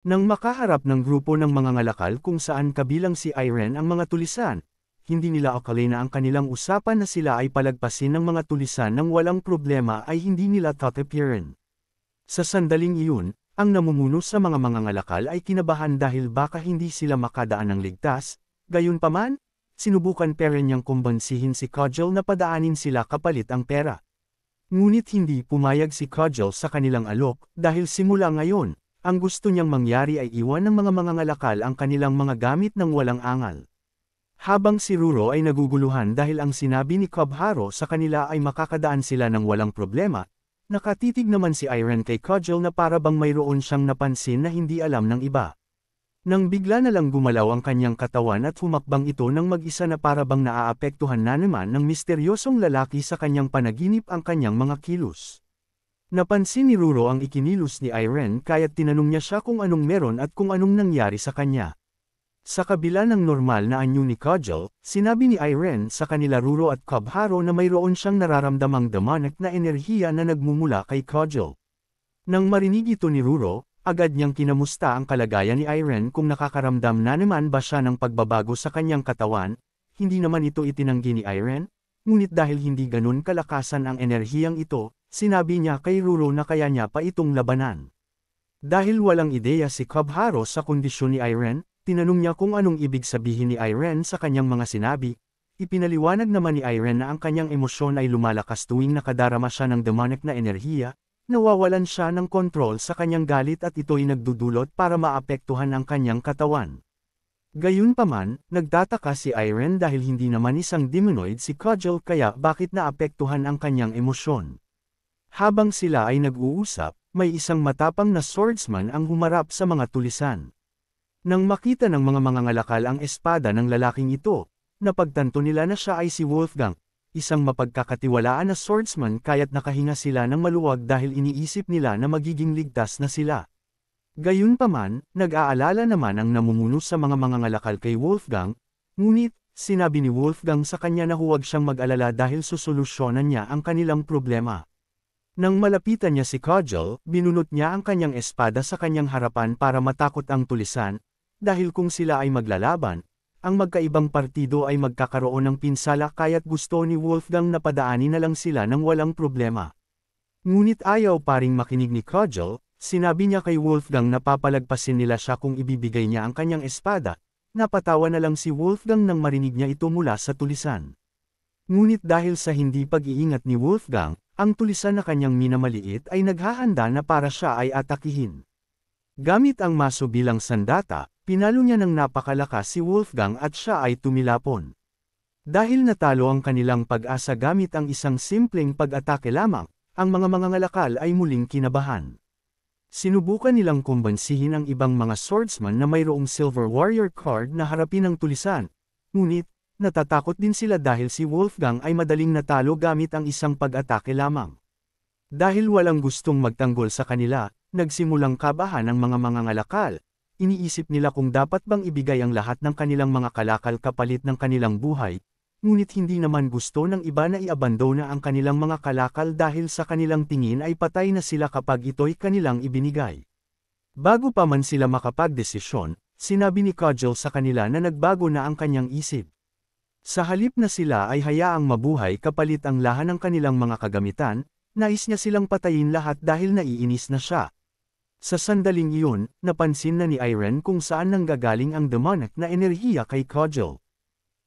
Nang makaharap ng grupo ng mga ngalakal kung saan kabilang si Irene ang mga tulisan, hindi nila akalain na ang kanilang usapan na sila ay palagpasin ng mga tulisan ng walang problema ay hindi nila tatapirin. Sa sandaling iyon, ang namumuno sa mga mangangalakal ay kinabahan dahil baka hindi sila makadaan ng ligtas, gayunpaman, sinubukan pa rin niyang kumbansihin si Kajal na padaanin sila kapalit ang pera. Ngunit hindi pumayag si Kajal sa kanilang alok dahil simula ngayon, ang gusto niyang mangyari ay iwan ng mga mangangalakal ang kanilang mga gamit ng walang angal. Habang si Ruro ay naguguluhan dahil ang sinabi ni Kobharo sa kanila ay makakadaan sila ng walang problema, nakatitig naman si Irene kay Kajal na para bang mayroon siyang napansin na hindi alam ng iba. Nang bigla na lang gumalaw ang kanyang katawan at humakbang ito ng mag-isa na para bang naaapektuhan na naman ng misteryosong lalaki sa kanyang panaginip ang kanyang mga kilos. Napansin ni Ruro ang ikinilos ni Irene kaya't tinanong niya siya kung anong meron at kung anong nangyari sa kanya. Sa kabila ng normal na anyo ni Kajal, sinabi ni Irene sa kanila Ruro at Kobharo na mayroon siyang nararamdamang demonic na enerhiya na nagmumula kay Kajal. Nang marinig ito ni Ruro, agad niyang kinamusta ang kalagayan ni Irene kung nakakaramdam na naman ba siya ng pagbabago sa kanyang katawan. Hindi naman ito itinanggi ni Irene, ngunit dahil hindi ganun kalakasan ang enerhiyang ito, sinabi niya kay Ruro na kaya niya pa itong labanan. Dahil walang ideya si Kobharo sa kondisyon ni Irene, tinanong niya kung anong ibig sabihin ni Irene sa kanyang mga sinabi. Ipinaliwanag naman ni Irene na ang kanyang emosyon ay lumalakas tuwing nakadarama siya ng demonic na enerhiya, nawawalan siya ng kontrol sa kanyang galit at ito'y nagdudulot para maapektuhan ang kanyang katawan. Gayunpaman, nagtataka si Irene dahil hindi naman isang demonoid si Kajal kaya bakit naapektuhan ang kanyang emosyon. Habang sila ay nag-uusap, may isang matapang na swordsman ang humarap sa mga tulisan. Nang makita ng mga mangangalakal ang espada ng lalaking ito, napagtanto nila na siya ay si Wolfgang, isang mapagkakatiwalaan na swordsman kaya't nakahinga sila ng maluwag dahil iniisip nila na magiging ligtas na sila. Gayunpaman, nag-aalala naman ang namumuno sa mga mangangalakal kay Wolfgang, ngunit, sinabi ni Wolfgang sa kanya na huwag siyang mag-alala dahil susolusyonan niya ang kanilang problema. Nang malapitan niya si Kajal, binunot niya ang kanyang espada sa kanyang harapan para matakot ang tulisan, dahil kung sila ay maglalaban, ang magkaibang partido ay magkakaroon ng pinsala kaya't gusto ni Wolfgang na padaanin na lang sila ng walang problema. Ngunit ayaw pa ring makinig ni Kajal, sinabi niya kay Wolfgang na papalagpasin nila siya kung ibibigay niya ang kanyang espada, napatawa na lang si Wolfgang nang marinig niya ito mula sa tulisan. Ngunit dahil sa hindi pag-iingat ni Wolfgang, ang tulisan na kanyang minamaliit ay naghahanda na para siya ay atakihin. Gamit ang maso bilang sandata, pinalo niya ng napakalakas si Wolfgang at siya ay tumilapon. Dahil natalo ang kanilang pag-asa gamit ang isang simpleng pag-atake lamang, ang mga mangangalakal ay muling kinabahan. Sinubukan nilang kumbansihin ang ibang mga swordsman na mayroong Silver Warrior card na harapin ang tulisan, ngunit, natatakot din sila dahil si Wolfgang ay madaling natalo gamit ang isang pag-atake lamang. Dahil walang gustong magtanggol sa kanila, nagsimulang kabahan ang mga mangangalakal. Iniisip nila kung dapat bang ibigay ang lahat ng kanilang mga kalakal kapalit ng kanilang buhay, ngunit hindi naman gusto ng iba na iabandona ang kanilang mga kalakal dahil sa kanilang tingin ay patay na sila kapag ito'y kanilang ibinigay. Bago pa man sila makapagdesisyon, sinabi ni Kajal sa kanila na nagbago na ang kanyang isip. Sa halip na sila ay hayaang mabuhay kapalit ang lahat ng kanilang mga kagamitan, nais niya silang patayin lahat dahil naiinis na siya. Sa sandaling iyon, napansin na ni Irene kung saan nanggagaling ang demonic na enerhiya kay Kajal.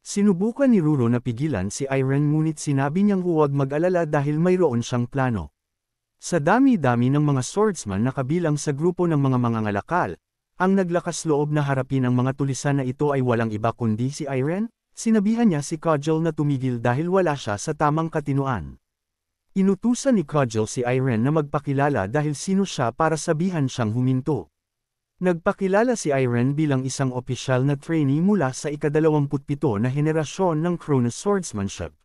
Sinubukan ni Ruro na pigilan si Irene ngunit sinabi niyang huwag mag-alala dahil mayroon siyang plano. Sa dami-dami ng mga swordsman na kabilang sa grupo ng mga mangangalakal, ang naglakas loob na harapin ang mga tulisan na ito ay walang iba kundi si Irene. Sinabihan niya si Kajal na tumigil dahil wala siya sa tamang katinuan. Inutusan ni Kajal si Irene na magpakilala dahil sino siya para sabihan siyang huminto. Nagpakilala si Irene bilang isang opisyal na trainee mula sa ika-27 na henerasyon ng Cronus Swordsmanship.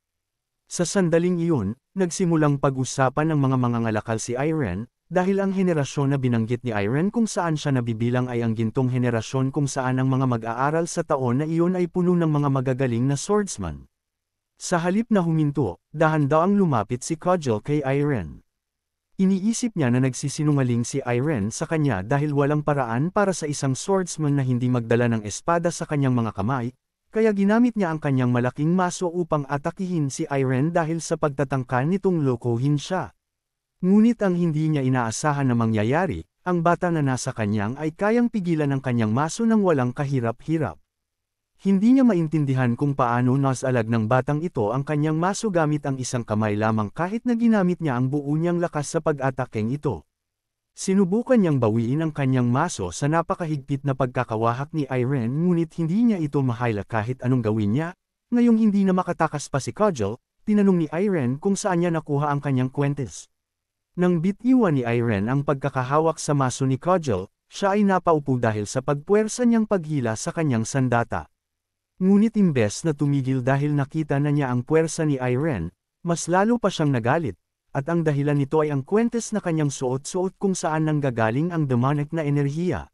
Sa sandaling iyon, nagsimulang pag-usapan ng mga mangangalakal si Irene, dahil ang henerasyon na binanggit ni Irene kung saan siya nabibilang ay ang gintong henerasyon kung saan ang mga mag-aaral sa taon na iyon ay puno ng mga magagaling na swordsman. Sa halip na huminto, dahan-daang lumapit si Kajal kay Irene. Iniisip niya na nagsisinungaling si Irene sa kanya dahil walang paraan para sa isang swordsman na hindi magdala ng espada sa kanyang mga kamay, kaya ginamit niya ang kanyang malaking maso upang atakihin si Irene dahil sa pagtatangka nitong lokohin siya. Ngunit ang hindi niya inaasahan na mangyayari, ang bata na nasa kanyang ay kayang pigilan ang kanyang maso ng walang kahirap-hirap. Hindi niya maintindihan kung paano nasalag ng batang ito ang kanyang maso gamit ang isang kamay lamang kahit na ginamit niya ang buo niyang lakas sa pag-atakeng ito. Sinubukan niyang bawiin ang kanyang maso sa napakahigpit na pagkakawahak ni Irene ngunit hindi niya ito mahaila kahit anong gawin niya. Ngayong hindi na makatakas pa si Kujal, tinanong ni Irene kung saan niya nakuha ang kanyang kwentes. Nang bitiwan ni Irene ang pagkakahawak sa maso ni Kujal, siya ay napaupo dahil sa pagpuwersa niyang paghila sa kanyang sandata. Ngunit imbes na tumigil dahil nakita na niya ang puwersa ni Irene, mas lalo pa siyang nagalit, at ang dahilan nito ay ang kwentes na kanyang suot-suot kung saan nanggagaling ang demonic na enerhiya.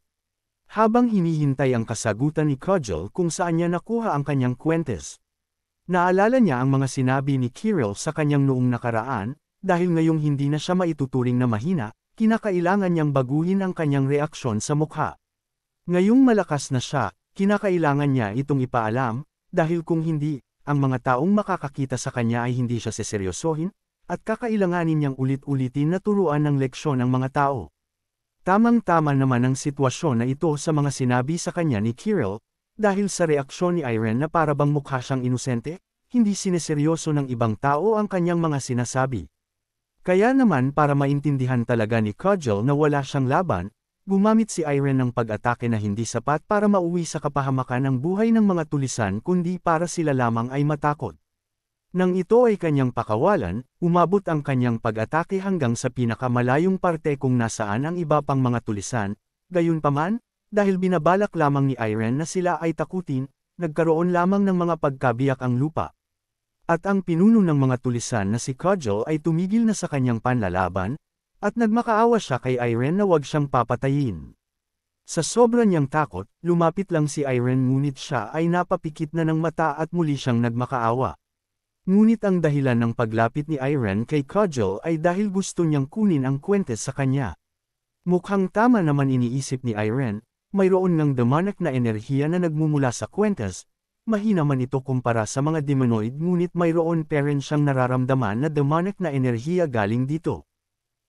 Habang hinihintay ang kasagutan ni Kujal kung saan niya nakuha ang kanyang kwentes, naalala niya ang mga sinabi ni Kirill sa kanyang noong nakaraan, dahil ngayong hindi na siya maituturing na mahina, kinakailangan niyang baguhin ang kanyang reaksyon sa mukha. Ngayong malakas na siya, kinakailangan niya itong ipaalam, dahil kung hindi, ang mga taong makakakita sa kanya ay hindi siya seseryosohin, at kakailanganin niyang ulit-ulitin na turuan ng leksyon ang mga tao. Tamang-tama naman ang sitwasyon na ito sa mga sinabi sa kanya ni Kirill, dahil sa reaksyon ni Irene na parabang mukha siyang inosente, hindi sineseryoso ng ibang tao ang kanyang mga sinasabi. Kaya naman para maintindihan talaga ni Kujal na wala siyang laban, gumamit si Irene ng pag-atake na hindi sapat para mauwi sa kapahamakan ng buhay ng mga tulisan kundi para sila lamang ay matakot. Nang ito ay kanyang pakawalan, umabot ang kanyang pag-atake hanggang sa pinakamalayong parte kung nasaan ang iba pang mga tulisan, gayunpaman, dahil binabalak lamang ni Irene na sila ay takutin, nagkaroon lamang ng mga pagkabiyak ang lupa. At ang pinuno ng mga tulisan na si Kujal ay tumigil na sa kanyang panlalaban, at nagmakaawa siya kay Irene na wag siyang papatayin. Sa sobra niyang takot, lumapit lang si Irene ngunit siya ay napapikit na ng mata at muli siyang nagmakaawa. Ngunit ang dahilan ng paglapit ni Irene kay Kujal ay dahil gusto niyang kunin ang kwentes sa kanya. Mukhang tama naman iniisip ni Irene, mayroon ngang demonic na enerhiya na nagmumula sa kwentes, mahina man ito kumpara sa mga demonoid ngunit mayroon pa rin siyang nararamdaman na demonic na enerhiya galing dito.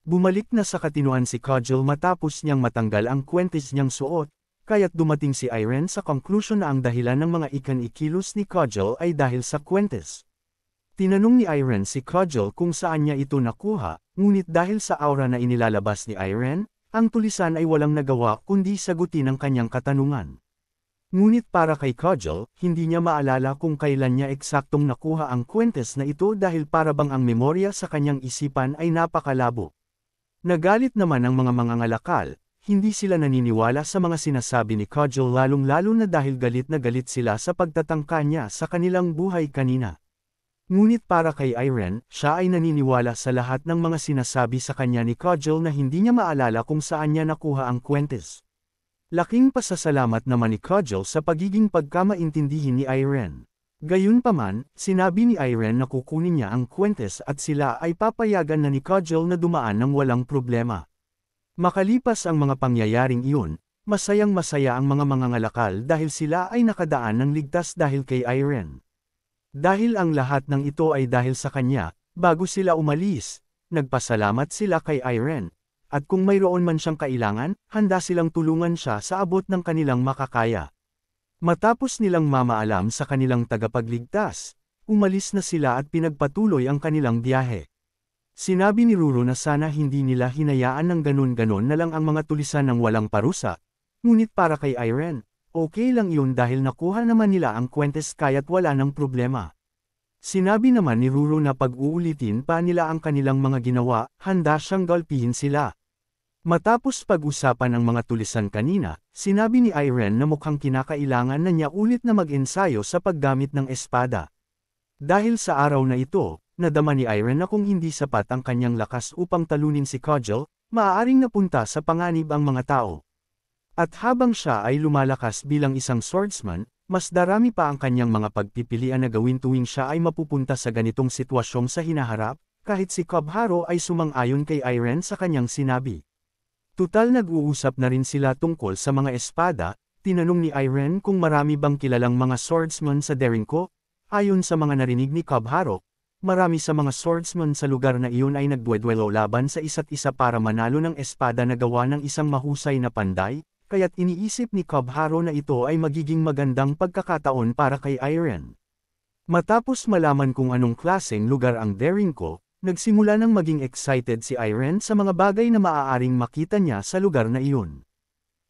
Bumalik na sa katinuan si Kujal matapos niyang matanggal ang kwentes niyang suot, kaya't dumating si Irene sa conclusion na ang dahilan ng mga ikan-ikilos ni Kujal ay dahil sa kwentes. Tinanong ni Irene si Kujal kung saan niya ito nakuha, ngunit dahil sa aura na inilalabas ni Irene, ang tulisan ay walang nagawa kundi sagutin ang kanyang katanungan. Ngunit para kay Kujal, hindi niya maalala kung kailan niya eksaktong nakuha ang kwentes na ito dahil parabang ang memorya sa kanyang isipan ay napakalabo. Nagalit naman ang mga mangangalakal, hindi sila naniniwala sa mga sinasabi ni Kujal lalong-lalo na dahil galit na galit sila sa pagtatangka niya sa kanilang buhay kanina. Ngunit para kay Irene, siya ay naniniwala sa lahat ng mga sinasabi sa kanya ni Kujal na hindi niya maalala kung saan niya nakuha ang kwentes. Laking pasasalamat naman ni Kujal sa pagiging pagkamaintindihin ni Irene. Gayunpaman, sinabi ni Irene na kukunin niya ang kwentes at sila ay papayagan na ni Kujal na dumaan ng walang problema. Makalipas ang mga pangyayaring iyon, masayang-masaya ang mga mangangalakal dahil sila ay nakadaan ng ligtas dahil kay Irene. Dahil ang lahat ng ito ay dahil sa kanya, bago sila umalis, nagpasalamat sila kay Irene, at kung mayroon man siyang kailangan, handa silang tulungan siya sa abot ng kanilang makakaya. Matapos nilang mamaalam sa kanilang tagapagligtas, umalis na sila at pinagpatuloy ang kanilang biyahe. Sinabi ni Ruru na sana hindi nila hinayaan ng ganun-ganon na lang ang mga tulisan ng walang parusa, ngunit para kay Irene, okay lang yun dahil nakuha naman nila ang kwentes kaya't wala ng problema. Sinabi naman ni Ruru na pag-uulitin pa nila ang kanilang mga ginawa, handa siyang galpihin sila. Matapos pag-usapan ang mga tulisan kanina, sinabi ni Irene na mukhang kinakailangan na niya ulit na mag-ensayo sa paggamit ng espada. Dahil sa araw na ito, nadama ni Irene na kung hindi sapat ang kanyang lakas upang talunin si Kujal, maaaring napunta sa panganib ang mga tao. At habang siya ay lumalakas bilang isang swordsman, mas darami pa ang kanyang mga pagpipilian na gawin tuwing siya ay mapupunta sa ganitong sitwasyong sa hinaharap, kahit si Kobharo ay sumang-ayon kay Irene sa kanyang sinabi. Tutal nag-uusap na rin sila tungkol sa mga espada, tinanong ni Irene kung marami bang kilalang mga swordsman sa Derinko. Ayon sa mga narinig ni Kobharo, marami sa mga swordsman sa lugar na iyon ay nagduedwelo laban sa isa't isa para manalo ng espada na gawa ng isang mahusay na panday, kaya't iniisip ni Kobharo na ito ay magiging magandang pagkakataon para kay Irene. Matapos malaman kung anong klaseng lugar ang Derinko, nagsimula nang maging excited si Irene sa mga bagay na maaaring makita niya sa lugar na iyon.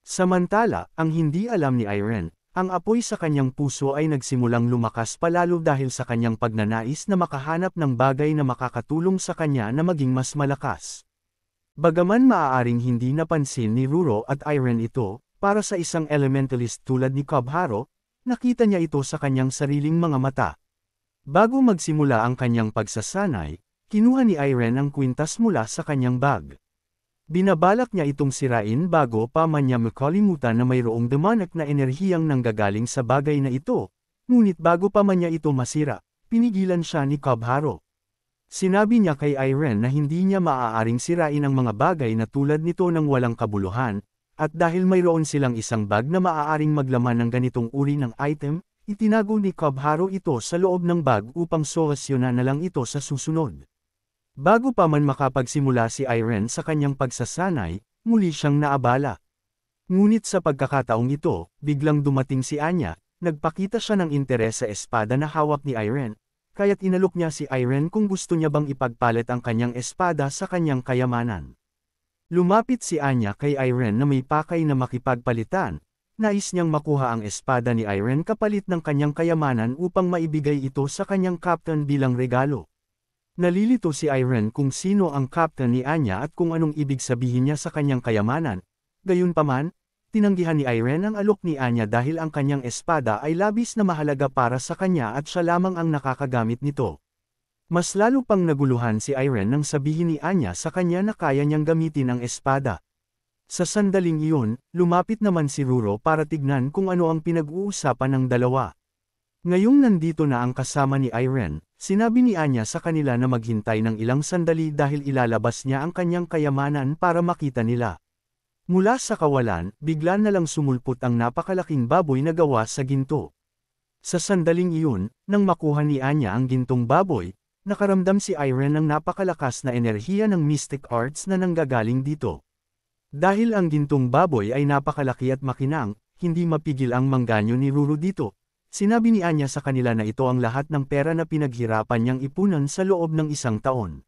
Samantala, ang hindi alam ni Irene, ang apoy sa kanyang puso ay nagsimulang lumakas palalo dahil sa kanyang pagnanais na makahanap ng bagay na makakatulong sa kanya na maging mas malakas. Bagaman maaaring hindi napansin ni Ruro at Irene ito, para sa isang elementalist tulad ni Kobharo, nakita niya ito sa kanyang sariling mga mata. Bago magsimula ang kanyang pagsasanay, kinuha ni Irene ang kwintas mula sa kanyang bag. Binabalak niya itong sirain bago pa man niya makalimutan na mayroong demonic na enerhiyang nanggagaling sa bagay na ito, ngunit bago pa man niya ito masira, pinigilan siya ni Kobharo. Sinabi niya kay Irene na hindi niya maaaring sirain ang mga bagay na tulad nito ng walang kabuluhan, at dahil mayroon silang isang bag na maaaring maglaman ng ganitong uri ng item, itinago ni Kobharo ito sa loob ng bag upang solusyonan na lang ito sa susunod. Bago pa man makapagsimula si Irene sa kanyang pagsasanay, muli siyang naabala. Ngunit sa pagkakataong ito, biglang dumating si Anya, nagpakita siya ng interes sa espada na hawak ni Irene, kaya't inalok niya si Irene kung gusto niya bang ipagpalit ang kanyang espada sa kanyang kayamanan. Lumapit si Anya kay Irene na may pakay na makipagpalitan, nais niyang makuha ang espada ni Irene kapalit ng kanyang kayamanan upang maibigay ito sa kanyang captain bilang regalo. Nalilito si Irene kung sino ang captain ni Anya at kung anong ibig sabihin niya sa kanyang kayamanan. Gayunpaman, tinanggihan ni Irene ang alok ni Anya dahil ang kanyang espada ay labis na mahalaga para sa kanya at siya lamang ang nakakagamit nito. Mas lalo pang naguluhan si Irene nang sabihin ni Anya sa kanya na kaya niyang gamitin ang espada. Sa sandaling iyon, lumapit naman si Ruro para tignan kung ano ang pinag-uusapan ng dalawa. Ngayong nandito na ang kasama ni Irene, sinabi ni Anya sa kanila na maghintay ng ilang sandali dahil ilalabas niya ang kanyang kayamanan para makita nila. Mula sa kawalan, bigla na lang sumulpot ang napakalaking baboy na gawa sa ginto. Sa sandaling iyon, nang makuha ni Anya ang gintong baboy, nakaramdam si Irene ng napakalakas na enerhiya ng mystic arts na nanggagaling dito. Dahil ang gintong baboy ay napakalaki at makinang, hindi mapigil ang mangganyo ni Ruro dito. Sinabi ni Anya sa kanila na ito ang lahat ng pera na pinaghirapan niyang ipunan sa loob ng isang taon.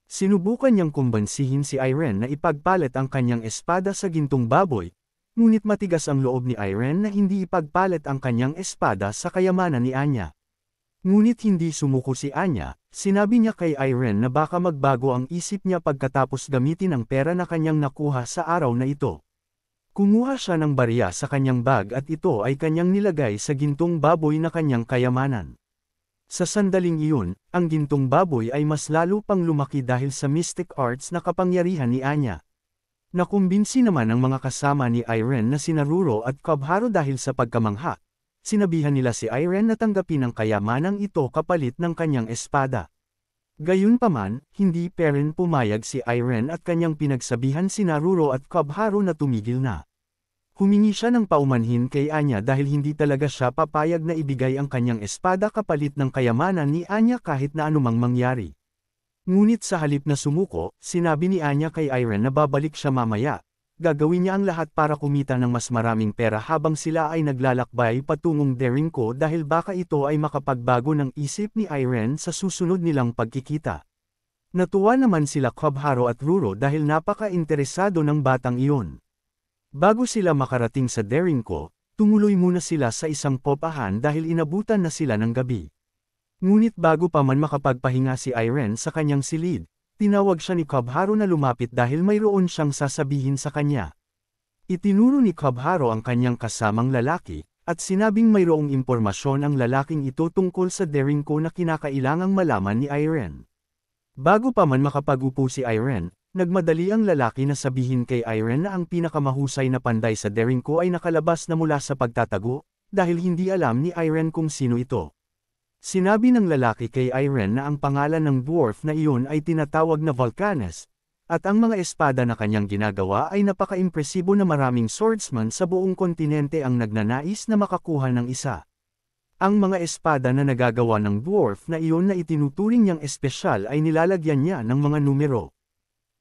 Sinubukan niyang kumbansihin si Irene na ipagpalit ang kanyang espada sa gintong baboy, ngunit matigas ang loob ni Irene na hindi ipagpalit ang kanyang espada sa kayamanan ni Anya. Ngunit hindi sumuko si Anya, sinabi niya kay Irene na baka magbago ang isip niya pagkatapos gamitin ang pera na kanyang nakuha sa araw na ito. Kumuha siya ng barya sa kanyang bag at ito ay kanyang nilagay sa gintong baboy na kanyang kayamanan. Sa sandaling iyon, ang gintong baboy ay mas lalo pang lumaki dahil sa mystic arts na kapangyarihan ni Anya. Nakumbinsi naman ang mga kasama ni Irene na sina Ruro at Kobharo dahil sa pagkamangha. Sinabihan nila si Irene na tanggapin ang kayamanang ito kapalit ng kanyang espada. Gayunpaman, hindi pa rin pumayag si Irene at kanyang pinagsabihan sina Ruro at Kobharo na tumigil na. Humingi siya ng paumanhin kay Anya dahil hindi talaga siya papayag na ibigay ang kanyang espada kapalit ng kayamanan ni Anya kahit na anumang mangyari. Ngunit sa halip na sumuko, sinabi ni Anya kay Irene na babalik siya mamaya. Gagawin niya ang lahat para kumita ng mas maraming pera habang sila ay naglalakbay patungong Derinko dahil baka ito ay makapagbago ng isip ni Irene sa susunod nilang pagkikita. Natuwa naman sila Kobharo at Ruro dahil napaka-interesado ng batang iyon. Bago sila makarating sa Derinko, tumuloy muna sila sa isang popahan dahil inabutan na sila ng gabi. Ngunit bago pa man makapagpahinga si Irene sa kanyang silid, tinawag siya ni Kobharo na lumapit dahil mayroon siyang sasabihin sa kanya. Itinuro ni Kobharo ang kanyang kasamang lalaki, at sinabing mayroong impormasyon ang lalaking ito tungkol sa Derinko na kinakailangang malaman ni Irene. Bago pa man makapag-upo si Irene, nagmadali ang lalaki na sabihin kay Irene na ang pinakamahusay na panday sa Derinko ay nakalabas na mula sa pagtatago, dahil hindi alam ni Irene kung sino ito. Sinabi ng lalaki kay Irene na ang pangalan ng dwarf na iyon ay tinatawag na Vulcanus, at ang mga espada na kanyang ginagawa ay napaka-impresibo na maraming swordsman sa buong kontinente ang nagnanais na makakuha ng isa. Ang mga espada na nagagawa ng dwarf na iyon na itinuturing niyang espesyal ay nilalagyan niya ng mga numero.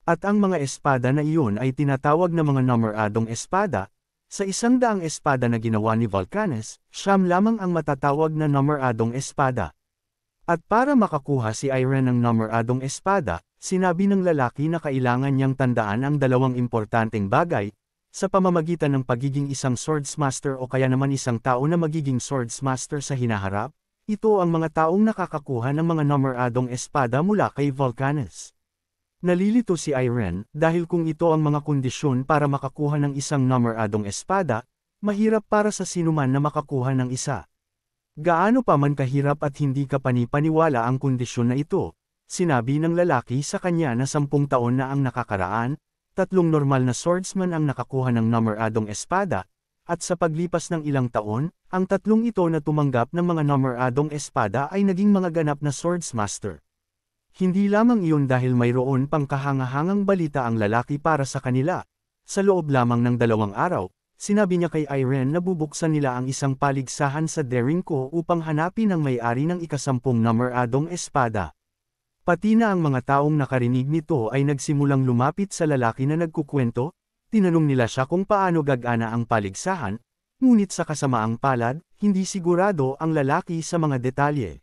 At ang mga espada na iyon ay tinatawag na mga numeradong espada. Sa 100 espada na ginawa ni Vulcanus, 9 lamang ang matatawag na numeradong espada. At para makakuha si Irene ng numeradong espada, sinabi ng lalaki na kailangan niyang tandaan ang dalawang importanteng bagay, sa pamamagitan ng pagiging isang swordsmaster o kaya naman isang tao na magiging swordsmaster sa hinaharap, ito ang mga taong nakakakuha ng mga numeradong espada mula kay Vulcanus. Nalilito si Irene, dahil kung ito ang mga kondisyon para makakuha ng isang numeradong espada, mahirap para sa sinuman na makakuha ng isa. Gaano pa man kahirap at hindi ka panipaniwala ang kondisyon na ito, sinabi ng lalaki sa kanya na 10 taon na ang nakakaraan, 3 normal na swordsman ang nakakuha ng numeradong espada, at sa paglipas ng ilang taon, ang 3 ito na tumanggap ng mga numeradong espada ay naging mga ganap na swordsmaster. Hindi lamang iyon dahil mayroon pang kahangahangang balita ang lalaki para sa kanila. Sa loob lamang ng 2 araw, sinabi niya kay Irene na bubuksan nila ang isang paligsahan sa Daringco upang hanapin ang may-ari ng ika-10 numeradong espada. Pati na ang mga taong nakarinig nito ay nagsimulang lumapit sa lalaki na nagkukwento, tinanong nila siya kung paano gagana ang paligsahan, ngunit sa kasamaang palad, hindi sigurado ang lalaki sa mga detalye.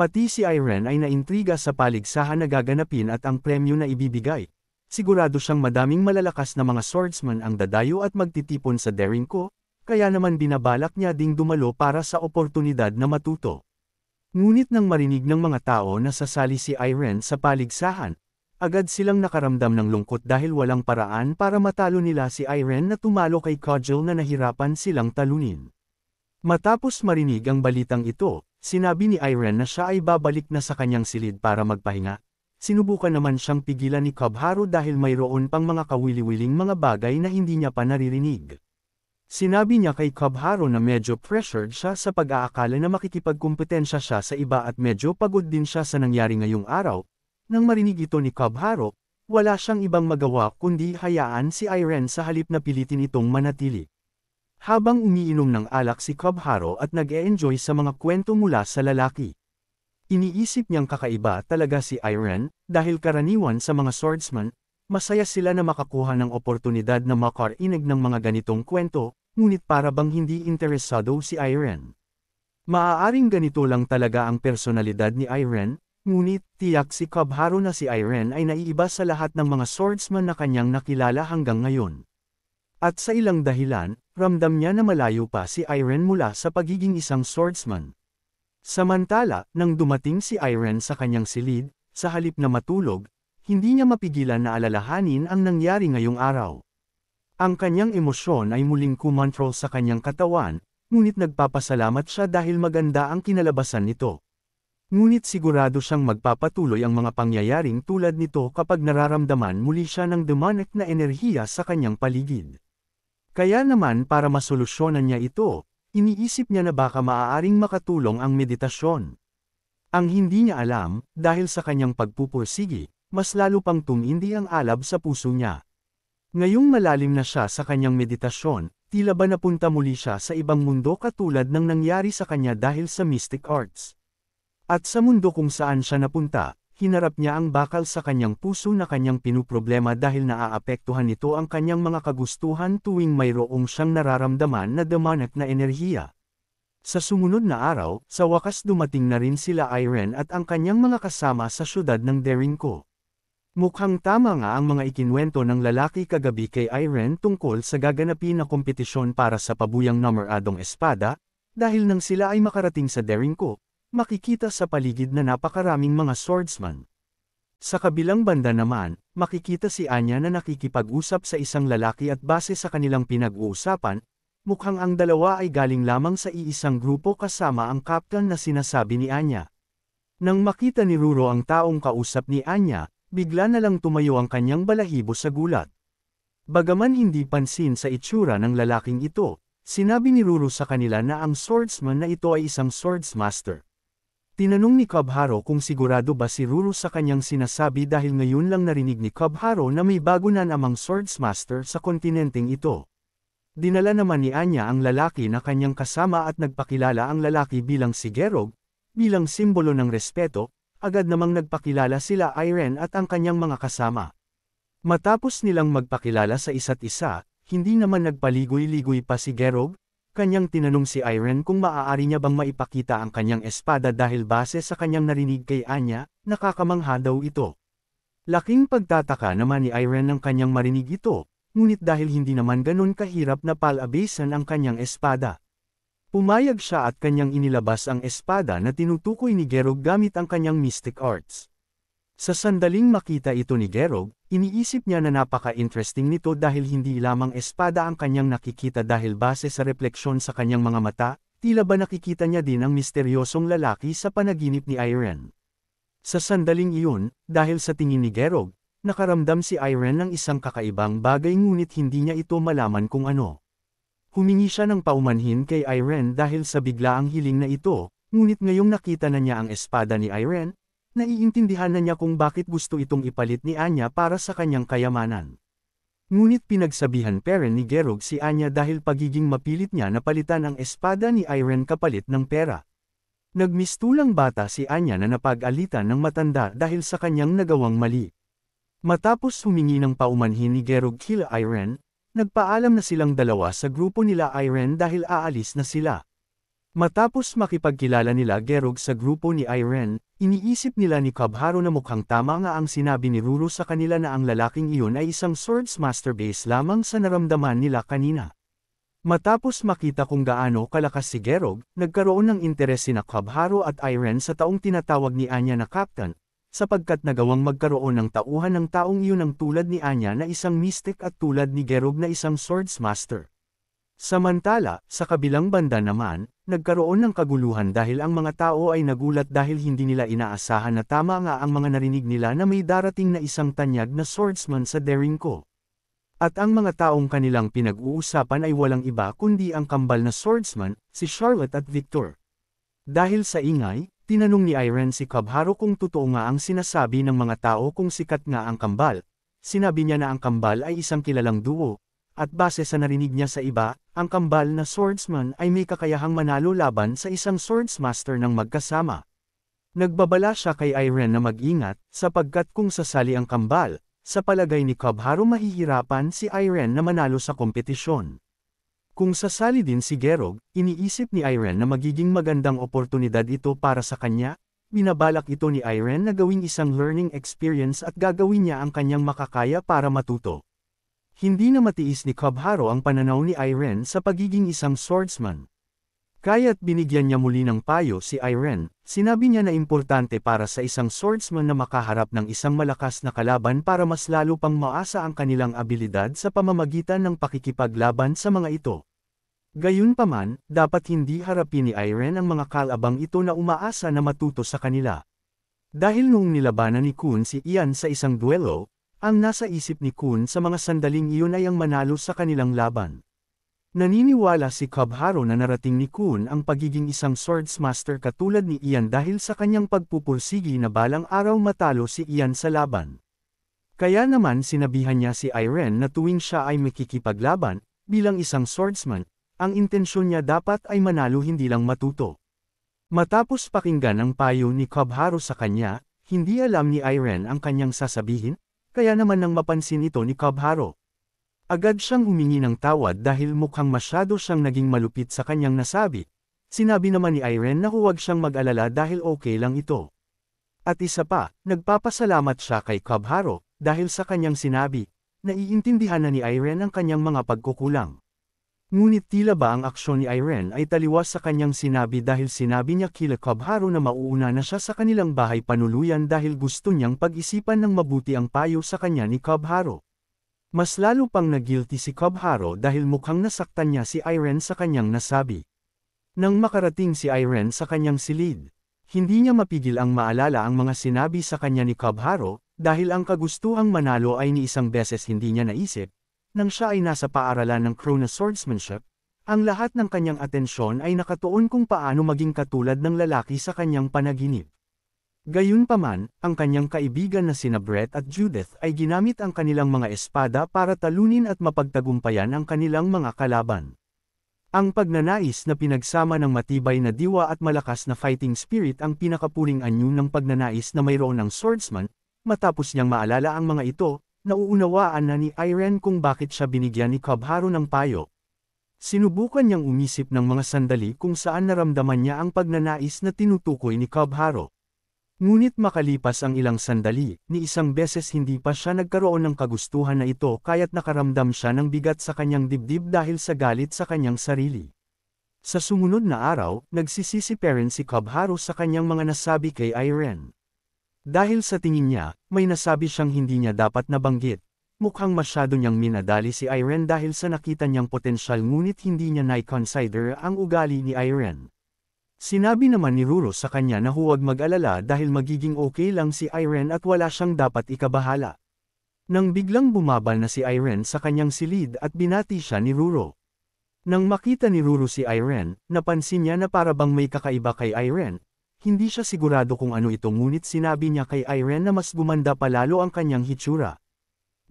Pati si Irene ay naintriga sa paligsahan na gaganapin at ang premyo na ibibigay. Sigurado siyang madaming malalakas na mga swordsman ang dadayo at magtitipon sa Daringco, kaya naman binabalak niya ding dumalo para sa oportunidad na matuto. Ngunit nang marinig ng mga tao na sasali si Irene sa paligsahan, agad silang nakaramdam ng lungkot dahil walang paraan para matalo nila si Irene na tumalo kay Cudgel na nahirapan silang talunin. Matapos marinig ang balitang ito, sinabi ni Irene na siya ay babalik na sa kanyang silid para magpahinga. Sinubukan naman siyang pigilan ni Cubharo dahil mayroon pang mga kawili-wiling mga bagay na hindi niya pa naririnig. Sinabi niya kay Cubharo na medyo pressured siya sa pag-aakala na makikipagkumpetensya siya sa iba at medyo pagod din siya sa nangyari ngayong araw. Nang marinig ito ni Cubharo, wala siyang ibang magawa kundi hayaan si Irene sa halip na pilitin itong manatili. Habang umiinom ng alak si Cubharo at nag-e-enjoy sa mga kwento mula sa lalaki. Iniisip niyang kakaiba talaga si Irene, dahil karaniwan sa mga swordsman, masaya sila na makakuha ng oportunidad na makarinig ng mga ganitong kwento, ngunit para bang hindi interesado si Irene. Maaaring ganito lang talaga ang personalidad ni Irene, ngunit tiyak si Cubharo na si Irene ay naiiba sa lahat ng mga swordsman na kanyang nakilala hanggang ngayon. At sa ilang dahilan, ramdam niya na malayo pa si Irene mula sa pagiging isang swordsman. Samantala, nang dumating si Irene sa kanyang silid, sa halip na matulog, hindi niya mapigilan na alalahanin ang nangyari ngayong araw. Ang kanyang emosyon ay muling kumontrol sa kanyang katawan, ngunit nagpapasalamat siya dahil maganda ang kinalabasan nito. Ngunit sigurado siyang magpapatuloy ang mga pangyayaring tulad nito kapag nararamdaman muli siya ng demonic na enerhiya sa kanyang paligid. Kaya naman para masolusyonan niya ito, iniisip niya na baka maaaring makatulong ang meditasyon. Ang hindi niya alam, dahil sa kanyang pagpupursigi, mas lalo pang tumindi ang alab sa puso niya. Ngayong malalim na siya sa kanyang meditasyon, tila ba napunta muli siya sa ibang mundo katulad ng nangyari sa kanya dahil sa mystic arts. At sa mundo kung saan siya napunta, hinarap niya ang bakal sa kanyang puso na kanyang pinuproblema dahil naaapektuhan nito ang kanyang mga kagustuhan tuwing mayroong siyang nararamdaman na demonic na enerhiya. Sa sumunod na araw, sa wakas dumating na rin sila Irene at ang kanyang mga kasama sa syudad ng Daringco. Mukhang tama nga ang mga ikinwento ng lalaki kagabi kay Irene tungkol sa gaganapin na kompetisyon para sa pabuyang numeradong espada, dahil nang sila ay makarating sa Daringco, makikita sa paligid na napakaraming mga swordsman. Sa kabilang banda naman, makikita si Anya na nakikipag-usap sa isang lalaki at base sa kanilang pinag-uusapan, mukhang ang dalawa ay galing lamang sa iisang grupo kasama ang captain na sinasabi ni Anya. Nang makita ni Ruro ang taong kausap ni Anya, bigla na lang tumayo ang kanyang balahibo sa gulat. Bagaman hindi pansin sa itsura ng lalaking ito, sinabi ni Ruro sa kanila na ang swordsman na ito ay isang swordsmaster. Tinanong ni Cubharo kung sigurado ba si Ruru sa kanyang sinasabi dahil ngayon lang narinig ni Cubharo na may bago na namang Swordsmaster sa kontinenteng ito. Dinala naman ni Anya ang lalaki na kanyang kasama at nagpakilala ang lalaki bilang si Gerog, bilang simbolo ng respeto, agad namang nagpakilala sila Irene at ang kanyang mga kasama. Matapos nilang magpakilala sa isa't isa, hindi naman nagpaligoy-ligoy pa si Gerog. Kanyang tinanong si Irene kung maaari niya bang maipakita ang kanyang espada dahil base sa kanyang narinig kay Anya, nakakamangha daw ito. Laking pagtataka naman ni Irene ng kanyang marinig ito, ngunit dahil hindi naman ganun kahirap na palabasan ang kanyang espada. Pumayag siya at kanyang inilabas ang espada na tinutukoy ni Gerog gamit ang kanyang mystic arts. Sa sandaling makita ito ni Gerog, iniisip niya na napaka-interesting nito dahil hindi lamang espada ang kanyang nakikita dahil base sa refleksyon sa kanyang mga mata, tila ba nakikita niya din ang misteryosong lalaki sa panaginip ni Irene. Sa sandaling iyon, dahil sa tingin ni Gerog, nakaramdam si Irene ng isang kakaibang bagay ngunit hindi niya ito malaman kung ano. Humingi siya ng paumanhin kay Irene dahil sa biglaang hiling na ito, ngunit ngayong nakita na niya ang espada ni Irene, naiintindihan na niya kung bakit gusto itong ipalit ni Anya para sa kanyang kayamanan. Ngunit pinagsabihan pa rin ni Gerog si Anya dahil pagiging mapilit niya na palitan ang espada ni Irene kapalit ng pera. Nagmistulang bata si Anya na napag-alitan ng matanda dahil sa kanyang nagawang mali. Matapos humingi ng paumanhin ni Gerog kila Irene, nagpaalam na silang dalawa sa grupo nila Irene dahil aalis na sila. Matapos makipagkilala nila Gerog sa grupo ni Irene, iniisip nila ni Cubharo na mukhang tama nga ang sinabi ni Ruru sa kanila na ang lalaking iyon ay isang Swordsmaster base lamang sa naramdaman nila kanina. Matapos makita kung gaano kalakas si Gerog, nagkaroon ng interes sina Cubharo at Irene sa taong tinatawag ni Anya na Captain, sapagkat nagawang magkaroon ng tauhan ng taong iyon ng tulad ni Anya na isang mystic at tulad ni Gerog na isang Swordsmaster. Samantala, sa kabilang banda naman, nagkaroon ng kaguluhan dahil ang mga tao ay nagulat dahil hindi nila inaasahan na tama nga ang mga narinig nila na may darating na isang tanyag na swordsman sa Daringko. At ang mga taong kanilang pinag-uusapan ay walang iba kundi ang kambal na swordsman, si Charlotte at Victor. Dahil sa ingay, tinanong ni Irene si Cubharo kung totoo nga ang sinasabi ng mga tao kung sikat nga ang kambal. Sinabi niya na ang kambal ay isang kilalang duo. At base sa narinig niya sa iba, ang kambal na swordsman ay may kakayahang manalo laban sa isang swordsmaster ng magkasama. Nagbabala siya kay Irene na mag-ingat, sapagkat kung sasali ang kambal, sa palagay ni Cubharo mahihirapan si Irene na manalo sa kompetisyon. Kung sasali din si Gerog, iniisip ni Irene na magiging magandang oportunidad ito para sa kanya, binabalak ito ni Irene na gawing isang learning experience at gagawin niya ang kanyang makakaya para matuto. Hindi na matiis ni Cubharo ang pananaw ni Irene sa pagiging isang swordsman. Kaya't binigyan niya muli ng payo si Irene, sinabi niya na importante para sa isang swordsman na makaharap ng isang malakas na kalaban para mas lalo pang maasa ang kanilang abilidad sa pamamagitan ng pakikipaglaban sa mga ito. Gayunpaman, dapat hindi harapin ni Irene ang mga kalabang ito na umaasa na matuto sa kanila. Dahil noong nilabanan ni Kun si Ian sa isang duelo, ang nasa isip ni Kun sa mga sandaling iyon ay ang manalo sa kanilang laban. Naniniwala si Cubharo na narating ni Kun ang pagiging isang swordsmaster katulad ni Ian dahil sa kanyang pagpupursigi na balang araw matalo si Ian sa laban. Kaya naman sinabihan niya si Irene na tuwing siya ay makikipaglaban, bilang isang swordsman, ang intensyon niya dapat ay manalo hindi lang matuto. Matapos pakinggan ang payo ni Cubharo sa kanya, hindi alam ni Irene ang kanyang sasabihin, kaya naman nang mapansin ito ni Cubharo. Agad siyang humingi ng tawad dahil mukhang masyado siyang naging malupit sa kanyang nasabi. Sinabi naman ni Irene na huwag siyang mag-alala dahil okay lang ito. At isa pa, nagpapasalamat siya kay Cubharo, dahil sa kanyang sinabi, naiintindihan na ni Irene ang kanyang mga pagkukulang. Ngunit tila ba ang aksyon ni Irene ay taliwas sa kanyang sinabi dahil sinabi niya kila Cubharo na mauuna na siya sa kanilang bahay panuluyan dahil gusto niyang pag-isipan ng mabuti ang payo sa kanya ni Cubharo. Mas lalo pang nag-guilty si Cubharo dahil mukhang nasaktan niya si Irene sa kanyang nasabi. Nang makarating si Irene sa kanyang silid, hindi niya mapigil ang maalala ang mga sinabi sa kanya ni Cubharo, dahil ang kagustuhang manalo ay ni isang beses hindi niya naisip. Nang siya ay nasa paaralan ng Krona Swordsmanship, Ang lahat ng kanyang atensyon ay nakatuon kung paano maging katulad ng lalaki sa kanyang panaginip. Gayunpaman, ang kanyang kaibigan na sina Brett at Judith ay ginamit ang kanilang mga espada para talunin at mapagtagumpayan ang kanilang mga kalaban. Ang pagnanais na pinagsama ng matibay na diwa at malakas na fighting spirit ang pinakapuring anyo ng pagnanais na mayroon ng swordsman. Matapos niyang maalala ang mga ito, nauunawaan na ni Irene kung bakit siya binigyan ni Kobharo ng payo. Sinubukan niyang umisip ng mga sandali kung saan naramdaman niya ang pagnanais na tinutukoy ni Kobharo. Ngunit makalipas ang ilang sandali, ni isang beses hindi pa siya nagkaroon ng kagustuhan na ito kaya't nakaramdam siya ng bigat sa kanyang dibdib dahil sa galit sa kanyang sarili. Sa sumunod na araw, nagsisisi pa rin si Kobharo sa kanyang mga nasabi kay Irene. Dahil sa tingin niya, may nasabi siyang hindi niya dapat nabanggit. Mukhang masyado niyang minadali si Irene dahil sa nakita niyang potensyal ngunit hindi niya na-consider ang ugali ni Irene. Sinabi naman ni Ruro sa kanya na huwag mag-alala dahil magiging okay lang si Irene at wala siyang dapat ikabahala. Nang biglang bumabal na si Irene sa kanyang silid at binati siya ni Ruro. Nang makita ni Ruro si Irene, napansin niya na para bang may kakaiba kay Irene. Hindi siya sigurado kung ano ito ngunit sinabi niya kay Irene na mas gumanda palalo ang kanyang hitsura.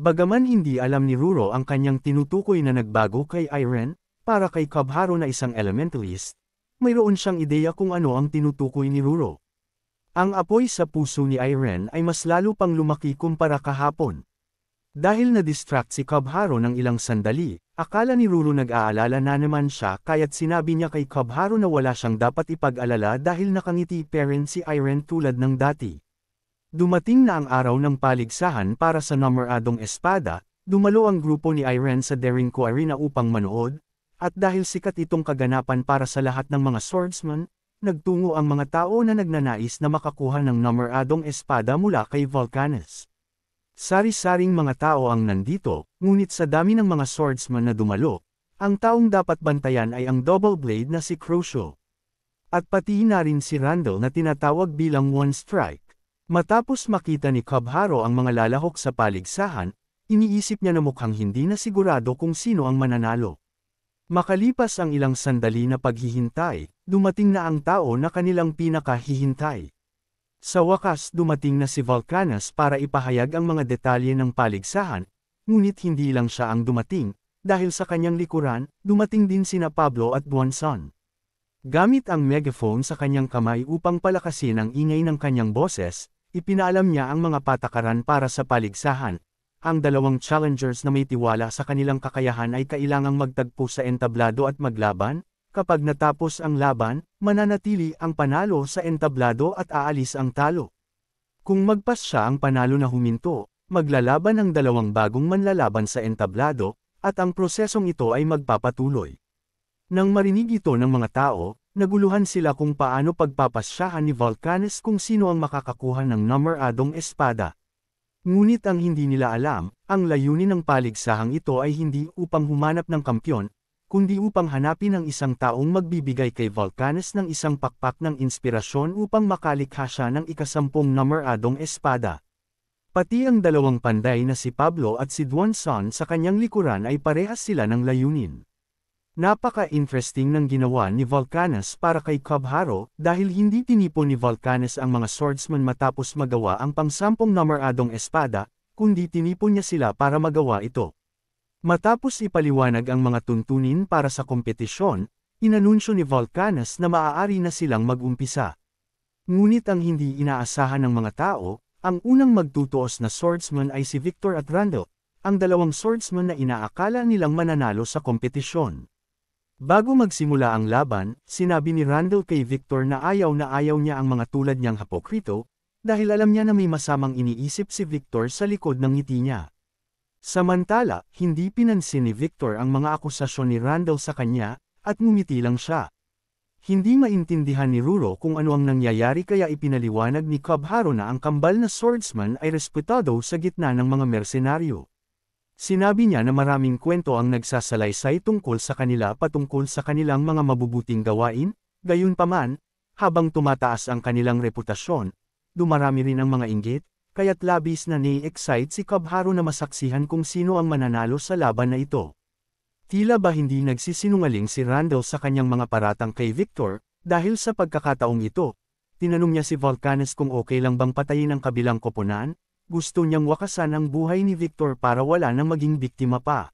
Bagaman hindi alam ni Ruro ang kanyang tinutukoy na nagbago kay Irene, para kay Kobharo na isang elementalist, mayroon siyang ideya kung ano ang tinutukoy ni Ruro. Ang apoy sa puso ni Irene ay mas lalo pang lumaki kumpara kahapon. Dahil na-distract si Kobharo ng ilang sandali, akala ni Ruro nag-aalala na naman siya kaya't sinabi niya kay Kobharo na wala siyang dapat ipag-alala dahil nakangiti pa rin si Irene tulad ng dati. Dumating na ang araw ng paligsahan para sa Namoradong Espada, dumalo ang grupo ni Irene sa Derinko Arena upang manood, at dahil sikat itong kaganapan para sa lahat ng mga swordsman, nagtungo ang mga tao na nagnanais na makakuha ng Namoradong Espada mula kay Volcanes. Sari-saring mga tao ang nandito, ngunit sa dami ng mga swordsman na dumalo, ang taong dapat bantayan ay ang double blade na si Crucio. At pati na rin si Randall na tinatawag bilang one strike. Matapos makita ni Kobharo ang mga lalahok sa paligsahan, iniisip niya na mukhang hindi na sigurado kung sino ang mananalo. Makalipas ang ilang sandali na paghihintay, dumating na ang tao na kanilang pinakahihintay. Sa wakas dumating na si Volcanes para ipahayag ang mga detalye ng paligsahan, ngunit hindi lang siya ang dumating, dahil sa kanyang likuran, dumating din sina Pablo at Buonson. Gamit ang megaphone sa kanyang kamay upang palakasin ang ingay ng kanyang boses, ipinaalam niya ang mga patakaran para sa paligsahan. Ang dalawang challengers na may tiwala sa kanilang kakayahan ay kailangang magtagpo sa entablado at maglaban. Kapag natapos ang laban, mananatili ang panalo sa entablado at aalis ang talo. Kung magpas siya ang panalo na huminto, maglalaban ang dalawang bagong manlalaban sa entablado, at ang prosesong ito ay magpapatuloy. Nang marinig ito ng mga tao, naguluhan sila kung paano pagpapasyahan ni Volcanes kung sino ang makakakuha ng Namoradong Espada. Ngunit ang hindi nila alam, ang layunin ng paligsahang ito ay hindi upang humanap ng kampyon, kundi upang hanapin ang isang taong magbibigay kay Volcanes ng isang pakpak ng inspirasyon upang makalikha siya ng ika-10 Namoradong Espada. Pati ang dalawang panday na si Pablo at si Buonson sa kanyang likuran ay parehas sila ng layunin. Napaka-interesting ng ginawa ni Volcanes para kay Kobharo dahil hindi tinipon ni Volcanes ang mga swordsman matapos magawa ang pang-10 Namoradong Espada, kundi tinipon niya sila para magawa ito. Matapos ipaliwanag ang mga tuntunin para sa kompetisyon, inanunsyo ni Volcanes na maaari na silang mag-umpisa. Ngunit ang hindi inaasahan ng mga tao, ang unang magtutuos na swordsman ay si Victor at Randall, ang dalawang swordsman na inaakala nilang mananalo sa kompetisyon. Bago magsimula ang laban, sinabi ni Randall kay Victor na ayaw niya ang mga tulad niyang hapokrito, dahil alam niya na may masamang iniisip si Victor sa likod ng ngiti niya. Samantala, hindi pinansin ni Victor ang mga akusasyon ni Randall sa kanya, at ngumiti lang siya. Hindi maintindihan ni Ruro kung ano ang nangyayari kaya ipinaliwanag ni Kobharo na ang kambal na swordsman ay respetado sa gitna ng mga mersenaryo. Sinabi niya na maraming kwento ang nagsasalaysay tungkol sa kanila patungkol sa kanilang mga mabubuting gawain, gayunpaman, habang tumataas ang kanilang reputasyon, dumarami rin ang mga inggit, kaya't labis na ni-excite si Kobharo na masaksihan kung sino ang mananalo sa laban na ito. Tila ba hindi nagsisinungaling si Randall sa kanyang mga paratang kay Victor, dahil sa pagkakataong ito, tinanong niya si Volcanes kung okay lang bang patayin ang kabilang koponan, gusto niyang wakasan ang buhay ni Victor para wala nang maging biktima pa.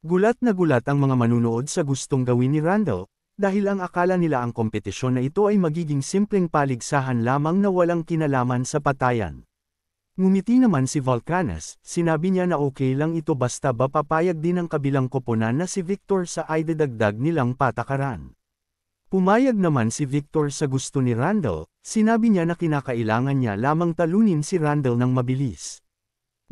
Gulat na gulat ang mga manunood sa gustong gawin ni Randall, dahil ang akala nila ang kompetisyon na ito ay magiging simpleng paligsahan lamang na walang kinalaman sa patayan. Ngumiti naman si Volcanes, sinabi niya na okay lang ito basta ba papayag din ang kabilang koponan na si Victor sa idadagdag nilang patakaran. Pumayag naman si Victor sa gusto ni Randall, sinabi niya na kinakailangan niya lamang talunin si Randall ng mabilis.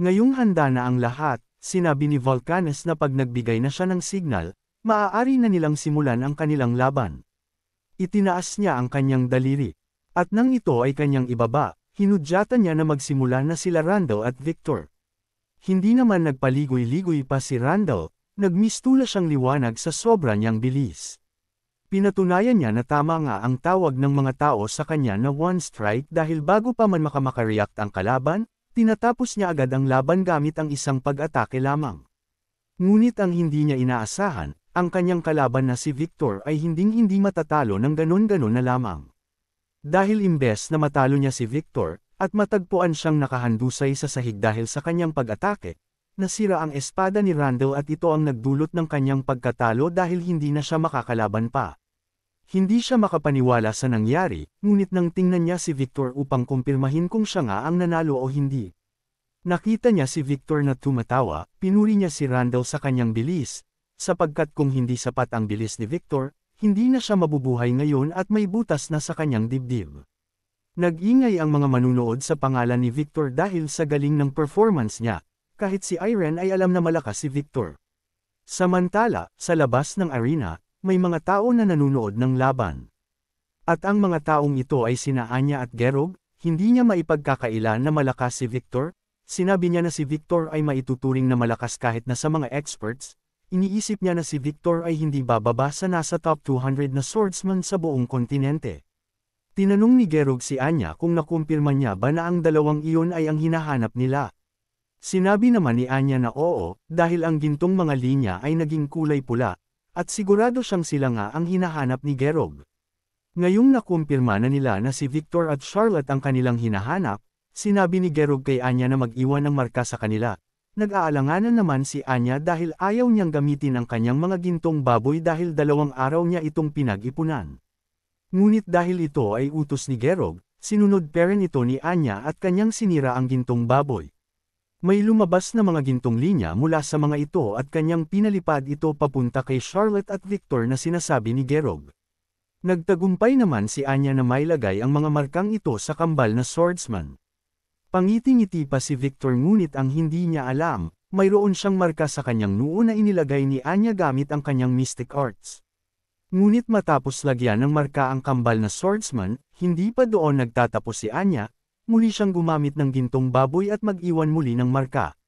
Ngayong handa na ang lahat, sinabi ni Volcanes na pag nagbigay na siya ng signal, maaari na nilang simulan ang kanilang laban. Itinaas niya ang kanyang daliri. At nang ito ay kanyang ibaba, hinudyatan niya na magsimula na sila Randall at Victor. Hindi naman nagpaligoy-ligoy pa si Randall, nagmistula siyang liwanag sa sobra niyang bilis. Pinatunayan niya na tama nga ang tawag ng mga tao sa kanya na one strike dahil bago pa man makamakareact ang kalaban, tinatapos niya agad ang laban gamit ang isang pag-atake lamang. Ngunit ang hindi niya inaasahan, ang kanyang kalaban na si Victor ay hinding-hindi matatalo ng ganon-ganon na lamang. Dahil imbes na matalo niya si Victor, at matagpuan siyang nakahandusay sa sahig dahil sa kanyang pag-atake, nasira ang espada ni Randall at ito ang nagdulot ng kanyang pagkatalo dahil hindi na siya makakalaban pa. Hindi siya makapaniwala sa nangyari, ngunit nang tingnan niya si Victor upang kumpirmahin kung siya nga ang nanalo o hindi. Nakita niya si Victor na tumatawa, pinuri niya si Randall sa kanyang bilis, sapagkat kung hindi sapat ang bilis ni Victor, hindi na siya mabubuhay ngayon at may butas na sa kanyang dibdib. Nag-ingay ang mga manunood sa pangalan ni Victor dahil sa galing ng performance niya, kahit si Irene ay alam na malakas si Victor. Samantala, sa labas ng arena, may mga tao na nanunood ng laban. At ang mga taong ito ay sina Anya at Gerog, hindi niya maipagkakaila na malakas si Victor, sinabi niya na si Victor ay maituturing na malakas kahit na sa mga experts. Iniisip niya na si Victor ay hindi bababa sa nasa top 200 na swordsman sa buong kontinente. Tinanong ni Gerog si Anya kung nakumpirma niya ba na ang dalawang iyon ay ang hinahanap nila. Sinabi naman ni Anya na oo, dahil ang gintong mga linya ay naging kulay pula, at sigurado siyang sila nga ang hinahanap ni Gerog. Ngayong nakumpirma na nila na si Victor at Charlotte ang kanilang hinahanap, sinabi ni Gerog kay Anya na mag-iwan ng marka sa kanila. Nag-aalanganan naman si Anya dahil ayaw niyang gamitin ang kanyang mga gintong baboy dahil 2 araw niya itong pinag-ipunan. Ngunit dahil ito ay utos ni Gerog, sinunod pa rin ito ni Anya at kanyang sinira ang gintong baboy. May lumabas na mga gintong linya mula sa mga ito at kanyang pinalipad ito papunta kay Charlotte at Victor na sinasabi ni Gerog. Nagtagumpay naman si Anya na mailagay ang mga markang ito sa kambal na swordsman. Pangiti-ngiti pa si Victor ngunit ang hindi niya alam, mayroon siyang marka sa kanyang noo na inilagay ni Anya gamit ang kanyang mystic arts. Ngunit matapos lagyan ng marka ang kambal na swordsman, hindi pa doon nagtatapos si Anya, muli siyang gumamit ng gintong baboy at mag-iwan muli ng marka.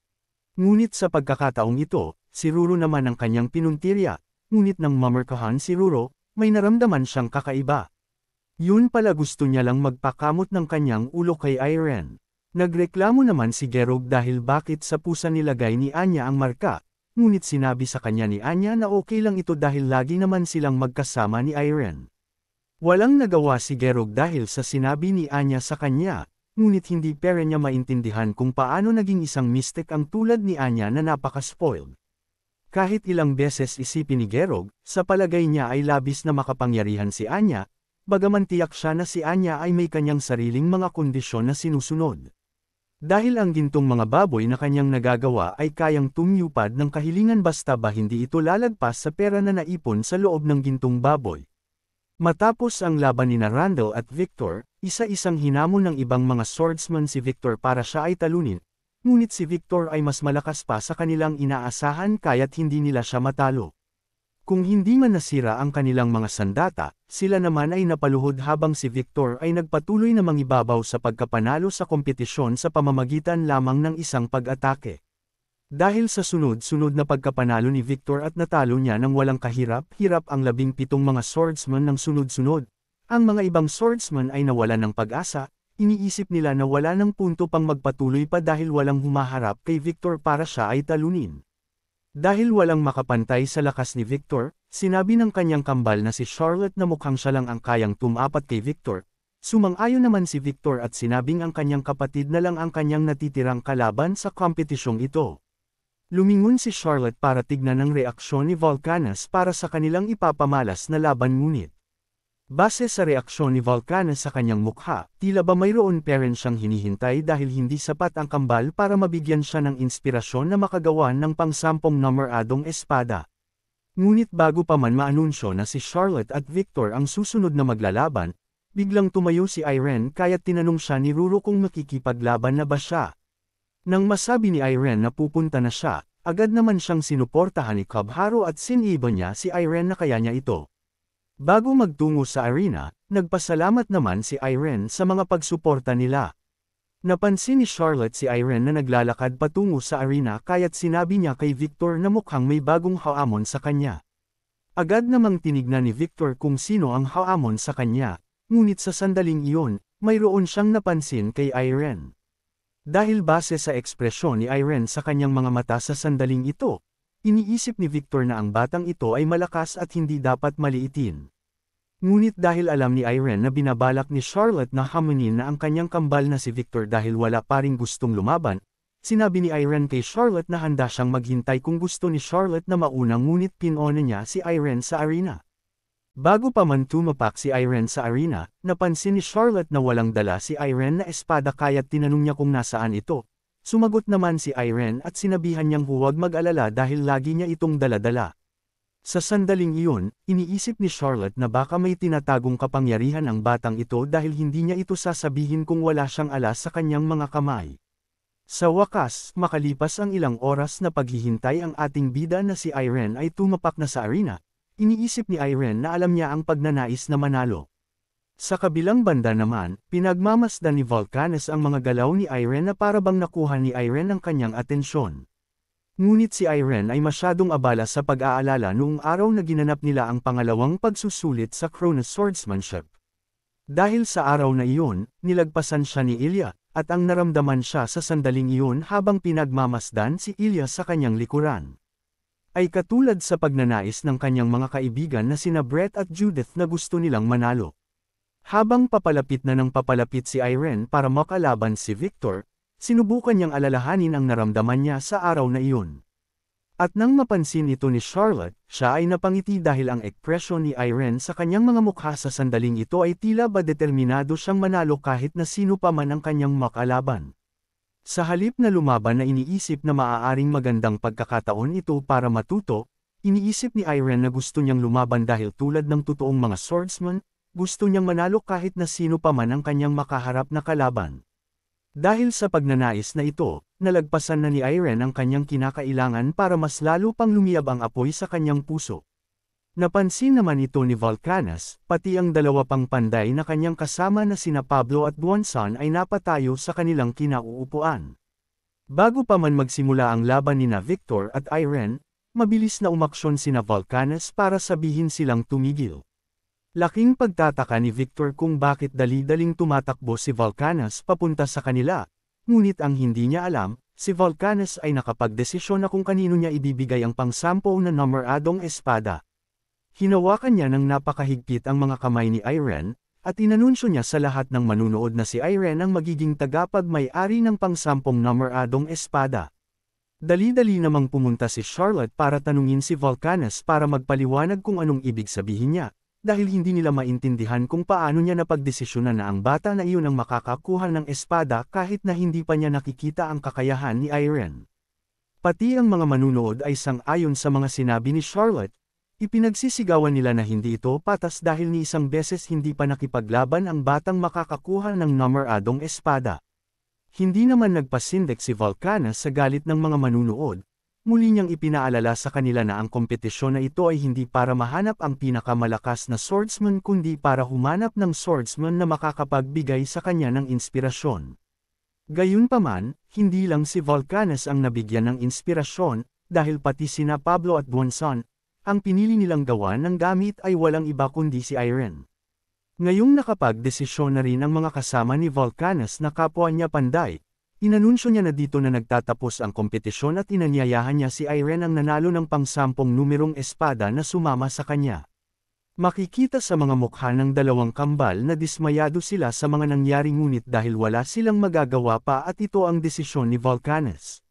Ngunit sa pagkakataong ito, si Ruro naman ang kanyang pinuntirya, ngunit nang mamarkahan si Ruro, may naramdaman siyang kakaiba. Yun pala gusto niya lang magpakamot ng kanyang ulo kay Irene. Nagreklamo naman si Gerog dahil bakit sa pusa nilagay ni Anya ang marka, ngunit sinabi sa kanya ni Anya na okay lang ito dahil lagi naman silang magkasama ni Irene. Walang nagawa si Gerog dahil sa sinabi ni Anya sa kanya, ngunit hindi pa rin niya maintindihan kung paano naging isang mystic ang tulad ni Anya na napaka-spoiled. Kahit ilang beses isipin ni Gerog, sa palagay niya ay labis na makapangyarihan si Anya, bagaman tiyak siya na si Anya ay may kanyang sariling mga kondisyon na sinusunod. Dahil ang gintong mga baboy na kanyang nagagawa ay kayang tumyupad ng kahilingan basta ba hindi ito lalagpas sa pera na naipon sa loob ng gintong baboy. Matapos ang laban ni Randall at Victor, isa-isang hinamon ng ibang mga swordsman si Victor para siya ay talunin, ngunit si Victor ay mas malakas pa sa kanilang inaasahan kaya't hindi nila siya matalo. Kung hindi man nasira ang kanilang mga sandata, sila naman ay napaluhod habang si Victor ay nagpatuloy na mangibabaw sa pagkapanalo sa kompetisyon sa pamamagitan lamang ng isang pag-atake. Dahil sa sunod-sunod na pagkapanalo ni Victor at natalo niya ng walang kahirap-hirap ang 17 mga swordsman ng sunod-sunod, ang mga ibang swordsman ay nawalan ng pag-asa, iniisip nila na wala ng punto pang magpatuloy pa dahil walang humaharap kay Victor para siya ay talunin. Dahil walang makapantay sa lakas ni Victor, sinabi ng kanyang kambal na si Charlotte na mukhang siya lang ang kayang tumapat kay Victor. Sumang-ayon naman si Victor at sinabing ang kanyang kapatid na lang ang kanyang natitirang kalaban sa kompetisyong ito. Lumingon si Charlotte para tignan ang reaksyon ni Volcanes para sa kanilang ipapamalas na laban ngunit. Base sa reaksyon ni Volcanes sa kanyang mukha, tila ba mayroon pa rin siyang hinihintay dahil hindi sapat ang kambal para mabigyan siya ng inspirasyon na makagawa ng pang-10 numeradong espada. Ngunit bago pa man maanunsyo na si Charlotte at Victor ang susunod na maglalaban, biglang tumayo si Irene kaya't tinanong siya ni Ruru kung makikipaglaban na ba siya. Nang masabi ni Irene na pupunta na siya, agad naman siyang sinuportahan ni Cubharo at siniba niya si Irene na kaya niya ito. Bago magtungo sa arena, nagpasalamat naman si Irene sa mga pagsuporta nila. Napansin ni Charlotte si Irene na naglalakad patungo sa arena kaya't sinabi niya kay Victor na mukhang may bagong haamon sa kanya. Agad namang tinignan ni Victor kung sino ang haamon sa kanya, ngunit sa sandaling iyon, mayroon siyang napansin kay Irene. Dahil base sa ekspresyon ni Irene sa kanyang mga mata sa sandaling ito, iniisip ni Victor na ang batang ito ay malakas at hindi dapat maliitin. Ngunit dahil alam ni Irene na binabalak ni Charlotte na hamunin na ang kanyang kambal na si Victor dahil wala pa ring gustong lumaban, sinabi ni Irene kay Charlotte na handa siyang maghintay kung gusto ni Charlotte na mauna ngunit pinona niya si Irene sa arena. Bago pa man tumapak si Irene sa arena, napansin ni Charlotte na walang dala si Irene na espada kaya't tinanong niya kung nasaan ito. Sumagot naman si Irene at sinabihan niyang huwag mag-alala dahil lagi niya itong dala-dala. Sa sandaling iyon, iniisip ni Charlotte na baka may tinatagong kapangyarihan ang batang ito dahil hindi niya ito sasabihin kung wala siyang alas sa kanyang mga kamay. Sa wakas, makalipas ang ilang oras na paghihintay ang ating bida na si Irene ay tumapak na sa arena, iniisip ni Irene na alam niya ang pagnanais na manalo. Sa kabilang banda naman, pinagmamasdan ni Volcanes ang mga galaw ni Irene na para bang nakuha ni Irene ang kanyang atensyon. Ngunit si Irene ay masyadong abala sa pag-aalala noong araw na ginanap nila ang pangalawang pagsusulit sa Cronus Swordsmanship. Dahil sa araw na iyon, nilagpasan siya ni Ilya, at ang naramdaman siya sa sandaling iyon habang pinagmamasdan si Ilya sa kanyang likuran. Ay katulad sa pagnanais ng kanyang mga kaibigan na sina Brett at Judith na gusto nilang manalo. Habang papalapit na ng papalapit si Irene para makalaban si Victor, sinubukan niyang alalahanin ang naramdaman niya sa araw na iyon. At nang mapansin ito ni Charlotte, siya ay napangiti dahil ang ekspresyon ni Irene sa kanyang mga mukha sa sandaling ito ay tila ba determinado siyang manalo kahit na sino pa man ang kanyang makalaban. Sa halip na lumaban na iniisip na maaaring magandang pagkakataon ito para matuto, iniisip ni Irene na gusto niyang lumaban dahil tulad ng totoong mga swordsman, gusto niyang manalo kahit na sino pa man ang kanyang makaharap na kalaban. Dahil sa pagnanais na ito, nalagpasan na ni Irene ang kanyang kinakailangan para mas lalo pang lumiyab ang apoy sa kanyang puso. Napansin naman ito ni Volcanes, pati ang dalawa pang panday na kanyang kasama na sina Pablo at Buansan ay napatayo sa kanilang kinauupuan. Bago pa man magsimula ang laban ni Victor at Irene, mabilis na umaksyon sina Volcanes para sabihin silang tumigil. Laking pagtataka ni Victor kung bakit dali-daling tumatakbo si Volcanes papunta sa kanila, ngunit ang hindi niya alam, si Volcanes ay nakapagdesisyon na kung kanino niya ibibigay ang pang-10 na numeradong espada. Hinawakan niya ng napakahigpit ang mga kamay ni Irene, at inanunsyo niya sa lahat ng manunood na si Irene ang magiging tagapagmay-ari ng pang-10 numeradong espada. Dali-dali namang pumunta si Charlotte para tanungin si Volcanes para magpaliwanag kung anong ibig sabihin niya. Dahil hindi nila maintindihan kung paano niya napagdesisyonan na ang bata na iyon ang makakakuha ng espada kahit na hindi pa niya nakikita ang kakayahan ni Irene. Pati ang mga manunood ay sang-ayon sa mga sinabi ni Charlotte, ipinagsisigawan nila na hindi ito patas dahil ni isang beses hindi pa nakipaglaban ang batang makakakuha ng numeradong espada. Hindi naman nagpasindek si Volcanes sa galit ng mga manunood. Muli niyang ipinaalala sa kanila na ang kompetisyon na ito ay hindi para mahanap ang pinakamalakas na swordsman kundi para humanap ng swordsman na makakapagbigay sa kanya ng inspirasyon. Gayunpaman, hindi lang si Volcanes ang nabigyan ng inspirasyon, dahil pati sina Pablo at Buansan, ang pinili nilang gawan ng gamit ay walang iba kundi si Irene. Ngayong nakapagdesisyon na rin ang mga kasama ni Volcanes na kapwa niya panday, Inanunsyo niya na dito na nagtatapos ang kompetisyon at inanyayahan niya si Irene ang nanalo ng pang-10 numerong espada na sumama sa kanya. Makikita sa mga mukha ng dalawang kambal na dismayado sila sa mga nangyari ngunit dahil wala silang magagawa pa at ito ang desisyon ni Volcanes.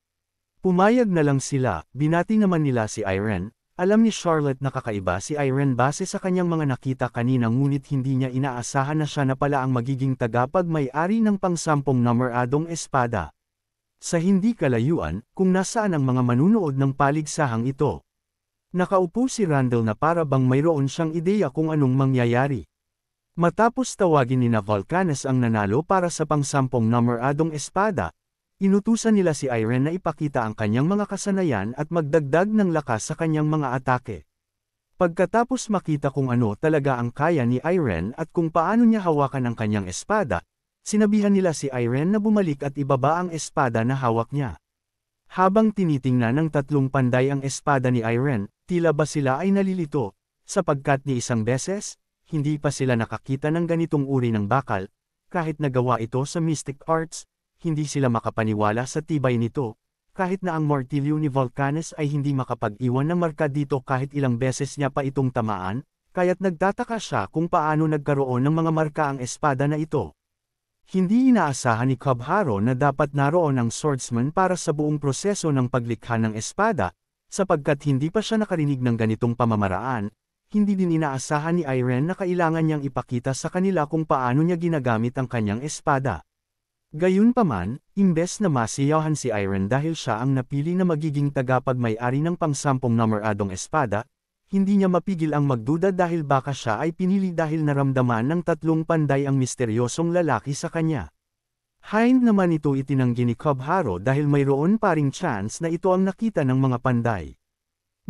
Pumayag na lang sila, binati naman nila si Irene. Alam ni Charlotte na kakaiba si Irene base sa kanyang mga nakita kanina ngunit hindi niya inaasahan na siya na pala ang magiging tagapag-may-ari ng pang-10 numeradong espada. Sa hindi kalayuan, kung nasaan ang mga manunood ng paligsahang ito. Nakaupo si Randall na para bang mayroon siyang ideya kung anong mangyayari. Matapos tawagin ni Volcanes ang nanalo para sa pang-10 numeradong espada, inutusan nila si Irene na ipakita ang kanyang mga kasanayan at magdagdag ng lakas sa kanyang mga atake. Pagkatapos makita kung ano talaga ang kaya ni Irene at kung paano niya hawakan ang kanyang espada, sinabihan nila si Irene na bumalik at ibaba ang espada na hawak niya. Habang tinitingnan ng tatlong panday ang espada ni Irene, tila ba sila ay nalilito, sapagkat ni isang beses, hindi pa sila nakakita ng ganitong uri ng bakal, kahit nagawa ito sa mystic arts. Hindi sila makapaniwala sa tibay nito, kahit na ang martilyo ni Volcanes ay hindi makapag-iwan ng marka dito kahit ilang beses niya pa itong tamaan, kaya't nagtataka siya kung paano nagkaroon ng mga marka ang espada na ito. Hindi inaasahan ni Cubharo na dapat naroon ang swordsman para sa buong proseso ng paglikha ng espada, sapagkat hindi pa siya nakarinig ng ganitong pamamaraan. Hindi din inaasahan ni Irene na kailangan niyang ipakita sa kanila kung paano niya ginagamit ang kanyang espada. Gayunpaman, imbes na masiyahan si Irene dahil siya ang napili na magiging tagapag-may-ari ng pang-10 numeradong espada, hindi niya mapigil ang magduda dahil baka siya ay pinili dahil naramdaman ng tatlong panday ang misteryosong lalaki sa kanya. Hind naman ito itinanggi ni Cubharo dahil mayroon pa ring chance na ito ang nakita ng mga panday.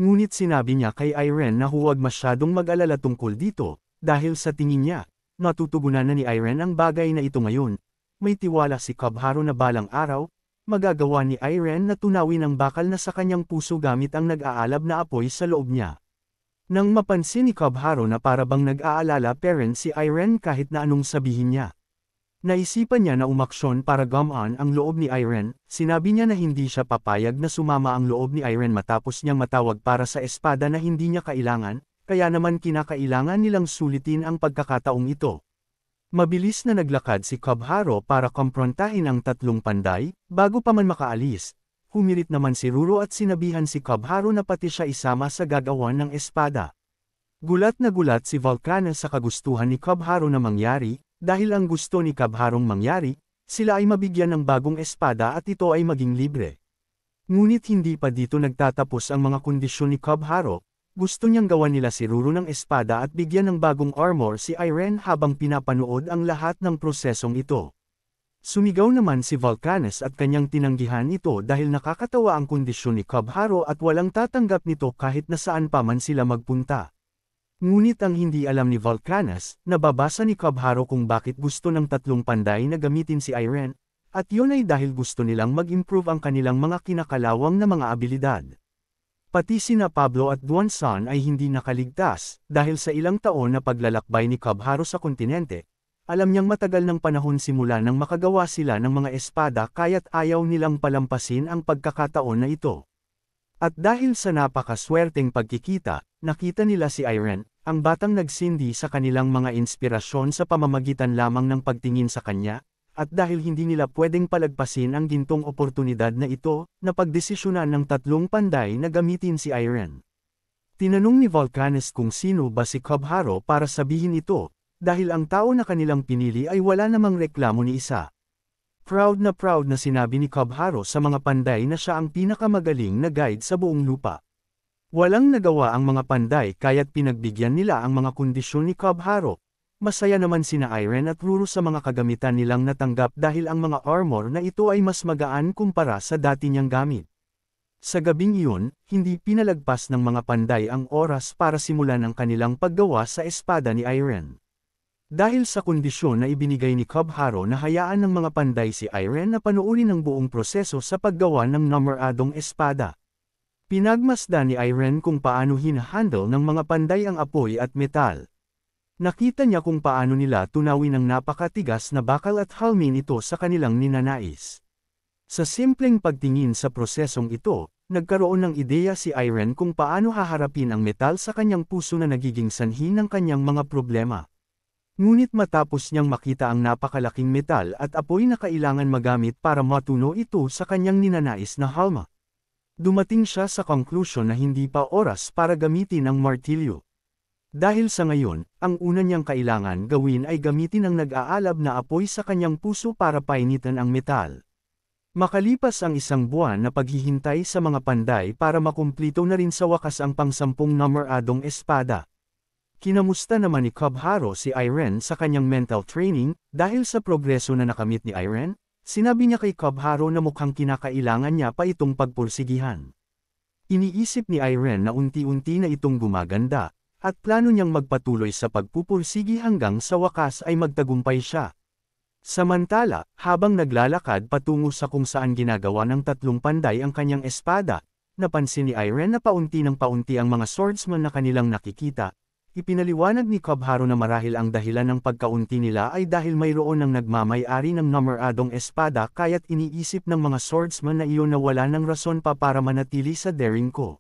Ngunit sinabi niya kay Irene na huwag masyadong mag-alala tungkol dito, dahil sa tingin niya, natutugunan na ni Irene ang bagay na ito ngayon. May tiwala si Cubharo na balang araw, magagawa ni Irene na tunawin ang bakal na sa kanyang puso gamit ang nag-aalab na apoy sa loob niya. Nang mapansin ni Cubharo na para bang nag-aalala parent si Irene kahit na anong sabihin niya. Naisipan niya na umaksyon para gumaan ang loob ni Irene, sinabi niya na hindi siya papayag na sumama ang loob ni Irene matapos niyang matawag para sa espada na hindi niya kailangan, kaya naman kinakailangan nilang sulitin ang pagkakataong ito. Mabilis na naglakad si Cubharo para komprontahin ang tatlong panday, bago pa man makaalis. Humirit naman si Ruro at sinabihan si Cubharo na pati siya isama sa gagawan ng espada. Gulat na gulat si Volcanes sa kagustuhan ni Cubharo na mangyari, dahil ang gusto ni Cubharong mangyari, sila ay mabigyan ng bagong espada at ito ay maging libre. Ngunit hindi pa dito nagtatapos ang mga kondisyon ni Cubharo. Gusto niyang gawan nila si Ruro ng espada at bigyan ng bagong armor si Irene habang pinapanood ang lahat ng prosesong ito. Sumigaw naman si Volcanes at kanyang tinanggihan ito dahil nakakatawa ang kondisyon ni Cubharo at walang tatanggap nito kahit na saan pa man sila magpunta. Ngunit ang hindi alam ni Volcanes, nababasa ni Cubharo kung bakit gusto ng tatlong panday na gamitin si Irene, at yun ay dahil gusto nilang mag-improve ang kanilang mga kinakalawang na mga abilidad. Pati sina Pablo at Duanzon ay hindi nakaligtas, dahil sa ilang taon na paglalakbay ni Cubharo sa kontinente, alam niyang matagal ng panahon simula nang makagawa sila ng mga espada kaya't ayaw nilang palampasin ang pagkakataon na ito. At dahil sa napakaswerteng pagkikita, nakita nila si Irene, ang batang nagsindi sa kanilang mga inspirasyon sa pamamagitan lamang ng pagtingin sa kanya, at dahil hindi nila pwedeng palagpasin ang gintong oportunidad na ito, napagdesisyonan ng tatlong panday na gamitin si Irene. Tinanong ni Volcanes kung sino ba si Cubharo para sabihin ito, dahil ang tao na kanilang pinili ay wala namang reklamo ni isa. Proud na sinabi ni Cubharo sa mga panday na siya ang pinakamagaling na guide sa buong lupa. Walang nagawa ang mga panday kaya't pinagbigyan nila ang mga kondisyon ni Cubharo. Masaya naman sina Irene at Ruro sa mga kagamitan nilang natanggap dahil ang mga armor na ito ay mas magaan kumpara sa dati niyang gamit. Sa gabing iyon, hindi pinalagpas ng mga panday ang oras para simulan ang kanilang paggawa sa espada ni Irene. Dahil sa kondisyon na ibinigay ni Cubharo na hayaan ng mga panday si Irene na panuurin ang buong proseso sa paggawa ng numeradong espada. Pinagmasdan ni Irene kung paano hinahandle ng mga panday ang apoy at metal. Nakita niya kung paano nila tunawin ang napakatigas na bakal at halmin ito sa kanilang ninanais. Sa simpleng pagtingin sa prosesong ito, nagkaroon ng ideya si Irene kung paano haharapin ang metal sa kanyang puso na nagiging sanhi ng kanyang mga problema. Ngunit matapos niyang makita ang napakalaking metal at apoy na kailangan magamit para matuno ito sa kanyang ninanais na halma, dumating siya sa konklusyon na hindi pa oras para gamitin ang martilyo. Dahil sa ngayon, ang una niyang kailangan gawin ay gamitin ang nag-aalab na apoy sa kanyang puso para painitan ang metal. Makalipas ang 1 buwan na paghihintay sa mga panday para makumplito na rin sa wakas ang pang-10 numeradong espada. Kinamusta naman ni Cubharo si Irene sa kanyang mental training, dahil sa progreso na nakamit ni Irene, sinabi niya kay Cubharo na mukhang kinakailangan niya pa itong pagpursigihan. Iniisip ni Irene na unti-unti na itong gumaganda, at plano niyang magpatuloy sa pagpupursigi hanggang sa wakas ay magtagumpay siya. Samantala, habang naglalakad patungo sa kung saan ginagawa ng 3 panday ang kanyang espada, napansin ni Irene na paunti ng paunti ang mga swordsman na kanilang nakikita. Ipinaliwanag ni Cubharo na marahil ang dahilan ng pagkaunti nila ay dahil mayroon ng nagmamay-ari ng numeradong espada kaya't iniisip ng mga swordsman na iyon na wala ng rason pa para manatili sa daring ko.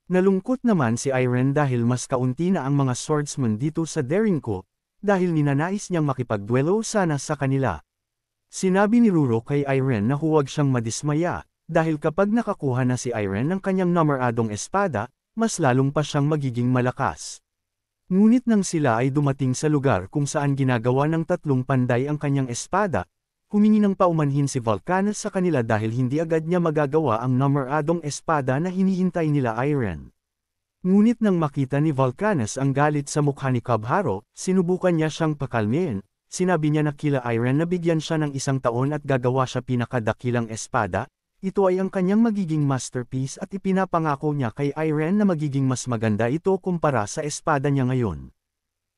Nalungkot naman si Irene dahil mas kaunti na ang mga swordsman dito sa daring ko, dahil ninanais niyang makipagduelo sana sa kanila. Sinabi ni Ruro kay Irene na huwag siyang madismaya, dahil kapag nakakuha na si Irene ng kanyang numeradong espada, mas lalong pa siyang magiging malakas. Ngunit nang sila ay dumating sa lugar kung saan ginagawa ng 3 panday ang kanyang espada, humingi ng paumanhin si Vulcanus sa kanila dahil hindi agad niya magagawa ang numeradong espada na hinihintay nila Irene. Ngunit nang makita ni Vulcanus ang galit sa mukha ni Cubharo, sinubukan niya siyang pakalmain. Sinabi niya na kila Irene na bigyan siya ng 1 taon at gagawa siya pinakadakilang espada. Ito ay ang kanyang magiging masterpiece at ipinapangako niya kay Irene na magiging mas maganda ito kumpara sa espada niya ngayon.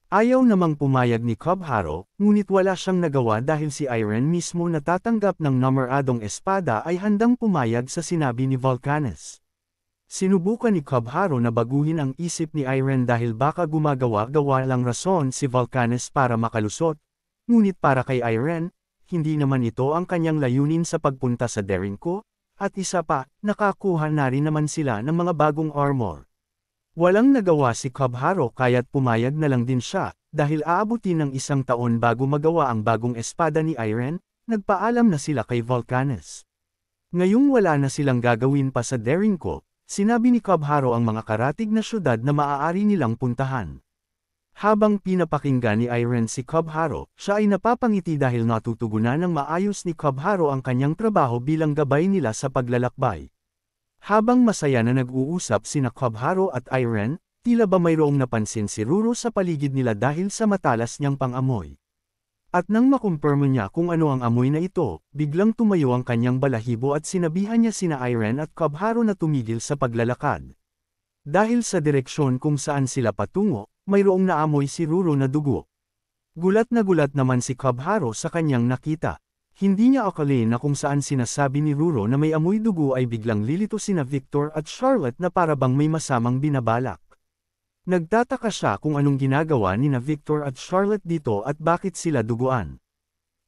Ayaw namang pumayag ni Cubharo, ngunit wala siyang nagawa dahil si Irene mismo na tatanggap ng numeradong espada ay handang pumayag sa sinabi ni Vulcanus. Sinubukan ni Cubharo na baguhin ang isip ni Irene dahil baka gumagawa-gawa lang rason si Vulcanus para makalusot, ngunit para kay Irene, hindi naman ito ang kanyang layunin sa pagpunta sa daring ko, at isa pa, nakakuha na rin naman sila ng mga bagong armor. Walang nagawa si Cubharo kaya't pumayag na lang din siya, dahil aabutin ng 1 taon bago magawa ang bagong espada ni Irene, nagpaalam na sila kay Vulcanus. Ngayong wala na silang gagawin pa sa daring ko, sinabi ni Cubharo ang mga karatig na syudad na maaari nilang puntahan. Habang pinapakinggan ni Irene si Cubharo, siya ay napapangiti dahil natutugunan ng maayos ni Cubharo ang kanyang trabaho bilang gabay nila sa paglalakbay. Habang masaya na nag-uusap sina Cubharo at Irene, tila ba mayroong napansin si Ruro sa paligid nila dahil sa matalas niyang pang-amoy. At nang makumpirma niya kung ano ang amoy na ito, biglang tumayo ang kanyang balahibo at sinabihan niya sina Irene at Cubharo na tumigil sa paglalakad. Dahil sa direksyon kung saan sila patungo, mayroong naamoy si Ruro na dugo. Gulat naman si Cubharo sa kanyang nakita. Hindi niya akalain na kung saan sinasabi ni Ruro na may amoy dugo ay biglang lilito sina Victor at Charlotte na para bang may masamang binabalak. Nagtataka siya kung anong ginagawa ni na Victor at Charlotte dito at bakit sila duguan.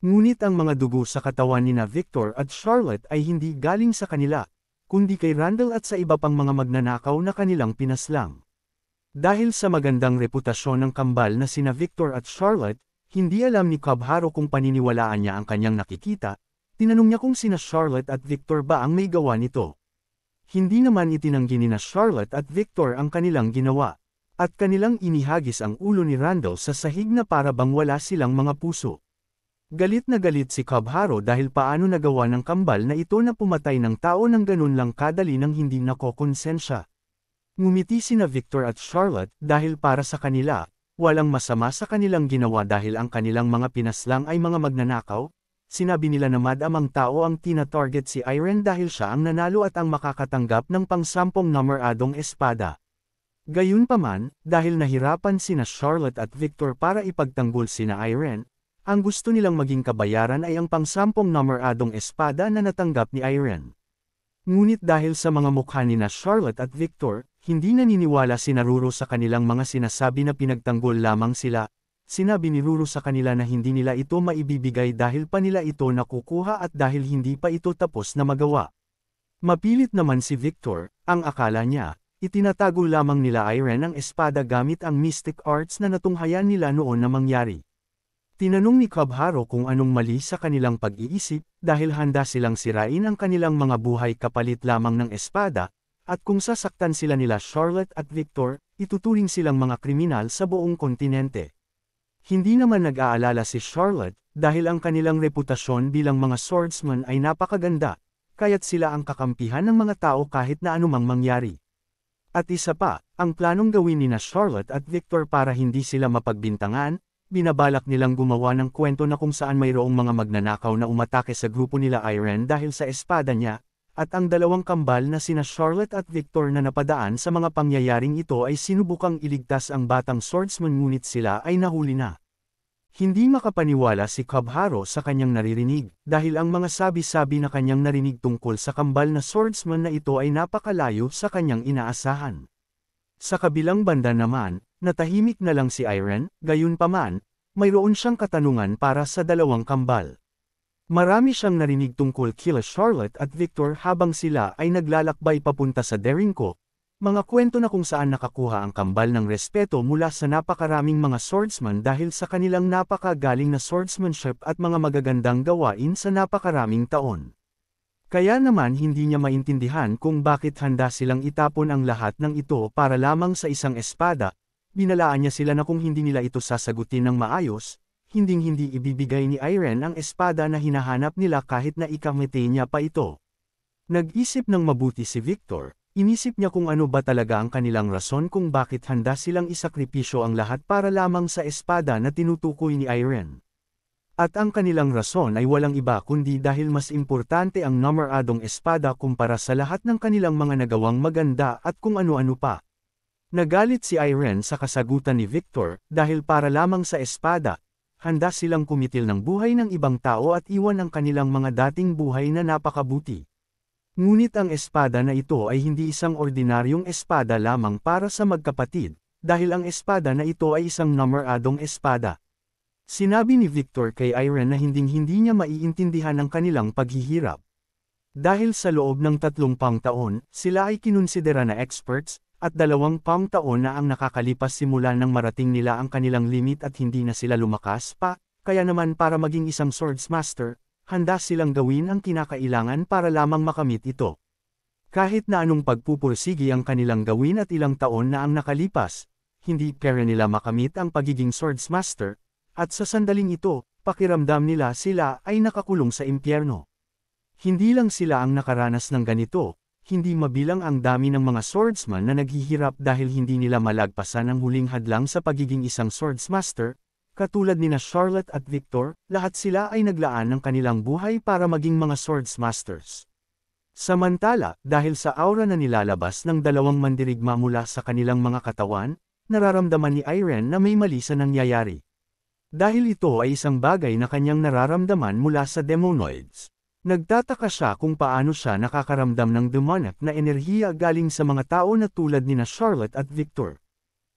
Ngunit ang mga dugo sa katawan ni na Victor at Charlotte ay hindi galing sa kanila, kundi kay Randall at sa iba pang mga magnanakaw na kanilang pinaslang. Dahil sa magandang reputasyon ng kambal na sina Victor at Charlotte, hindi alam ni Cubharo kung paniniwalaan niya ang kanyang nakikita. Tinanong niya kung sina Charlotte at Victor ba ang may gawa nito. Hindi naman itinanggi ni na Charlotte at Victor ang kanilang ginawa. At kanilang inihagis ang ulo ni Randall sa sahig na para bang wala silang mga puso. Galit na galit si Cubharo dahil paano nagawa ng kambal na ito na pumatay ng tao ng ganun lang kadali nang hindi nakokonsensya. Ngumiti sina Victor at Charlotte dahil para sa kanila, walang masama sa kanilang ginawa dahil ang kanilang mga pinaslang ay mga magnanakaw. Sinabi nila na madamang tao ang tina-target si Irene dahil siya ang nanalo at ang makakatanggap ng pang-10 numeradong espada. Gayunpaman, dahil nahirapan sina Charlotte at Victor para ipagtanggol sina Irene, ang gusto nilang maging kabayaran ay ang pang-10 numeradong espada na natanggap ni Irene. Ngunit dahil sa mga mukha ni na Charlotte at Victor, hindi naniniwala sina Ruro sa kanilang mga sinasabi na pinagtanggol lamang sila, sinabi ni Ruru sa kanila na hindi nila ito maibibigay dahil pa nila ito nakukuha at dahil hindi pa ito tapos na magawa. Mapilit naman si Victor, ang akala niya, itinatago lamang nila Irene ang espada gamit ang mystic arts na natunghayan nila noon na mangyari. Tinanong ni Cubharo kung anong mali sa kanilang pag-iisip, dahil handa silang sirain ang kanilang mga buhay kapalit lamang ng espada, at kung sasaktan sila nila Charlotte at Victor, ituturing silang mga kriminal sa buong kontinente. Hindi naman nag-aalala si Charlotte, dahil ang kanilang reputasyon bilang mga swordsman ay napakaganda, kaya't sila ang kakampihan ng mga tao kahit na anumang mangyari. At isa pa, ang planong gawin ni na Charlotte at Victor para hindi sila mapagbintangan, binabalak nilang gumawa ng kwento na kung saan mayroong mga magnanakaw na umatake sa grupo nila Irene dahil sa espada niya, at ang dalawang kambal na sina Charlotte at Victor na napadaan sa mga pangyayaring ito ay sinubukang iligtas ang batang swordsman ngunit sila ay nahuli na. Hindi makapaniwala si Cubharo sa kanyang naririnig, dahil ang mga sabi-sabi na kanyang narinig tungkol sa kambal na swordsman na ito ay napakalayo sa kanyang inaasahan. Sa kabilang banda naman, natahimik na lang si Irene, gayunpaman, mayroon siyang katanungan para sa dalawang kambal. Marami siyang narinig tungkol kila Charlotte at Victor habang sila ay naglalakbay papunta sa Derinko, mga kwento na kung saan nakakuha ang kambal ng respeto mula sa napakaraming mga swordsman dahil sa kanilang napakagaling na swordsmanship at mga magagandang gawain sa napakaraming taon. Kaya naman hindi niya maintindihan kung bakit handa silang itapon ang lahat ng ito para lamang sa isang espada, binalaan niya sila na kung hindi nila ito sasagutin ng maayos, hinding-hindi ibibigay ni Irene ang espada na hinahanap nila kahit na ikamete niya pa ito. Nag-isip ng mabuti si Victor. Inisip niya kung ano ba talaga ang kanilang rason kung bakit handa silang isakripisyo ang lahat para lamang sa espada na tinutukoy ni Irene. At ang kanilang rason ay walang iba kundi dahil mas importante ang namaradong espada kumpara sa lahat ng kanilang mga nagawang maganda at kung ano-ano pa. Nagalit si Irene sa kasagutan ni Victor dahil para lamang sa espada, handa silang kumitil ng buhay ng ibang tao at iwan ang kanilang mga dating buhay na napakabuti. Ngunit ang espada na ito ay hindi isang ordinaryong espada lamang para sa magkapatid, dahil ang espada na ito ay isang namaradong espada. Sinabi ni Victor kay Irene na hindi niya maiintindihan ang kanilang paghihirap. Dahil sa loob ng 30 taon, sila ay kinonsidera na experts, at 20 taon na ang nakakalipas simula nang marating nila ang kanilang limit at hindi na sila lumakas pa, kaya naman para maging isang swordsmaster, handa silang gawin ang kinakailangan para lamang makamit ito. Kahit na anong pagpupursigi ang kanilang gawin at ilang taon na ang nakalipas, hindi pera nila makamit ang pagiging swordsmaster, at sa sandaling ito, pakiramdam nila sila ay nakakulong sa impyerno. Hindi lang sila ang nakaranas ng ganito, hindi mabilang ang dami ng mga swordsman na naghihirap dahil hindi nila malagpasan ang huling hadlang sa pagiging isang swordsmaster. Katulad nina Charlotte at Victor, lahat sila ay naglaan ng kanilang buhay para maging mga swordsmasters. Samantala, dahil sa aura na nilalabas ng dalawang mandirigma mula sa kanilang mga katawan, nararamdaman ni Irene na may mali sa nangyayari. Dahil ito ay isang bagay na kanyang nararamdaman mula sa demonoids. Nagtataka siya kung paano siya nakakaramdam ng demonic na enerhiya galing sa mga tao na tulad nina Charlotte at Victor.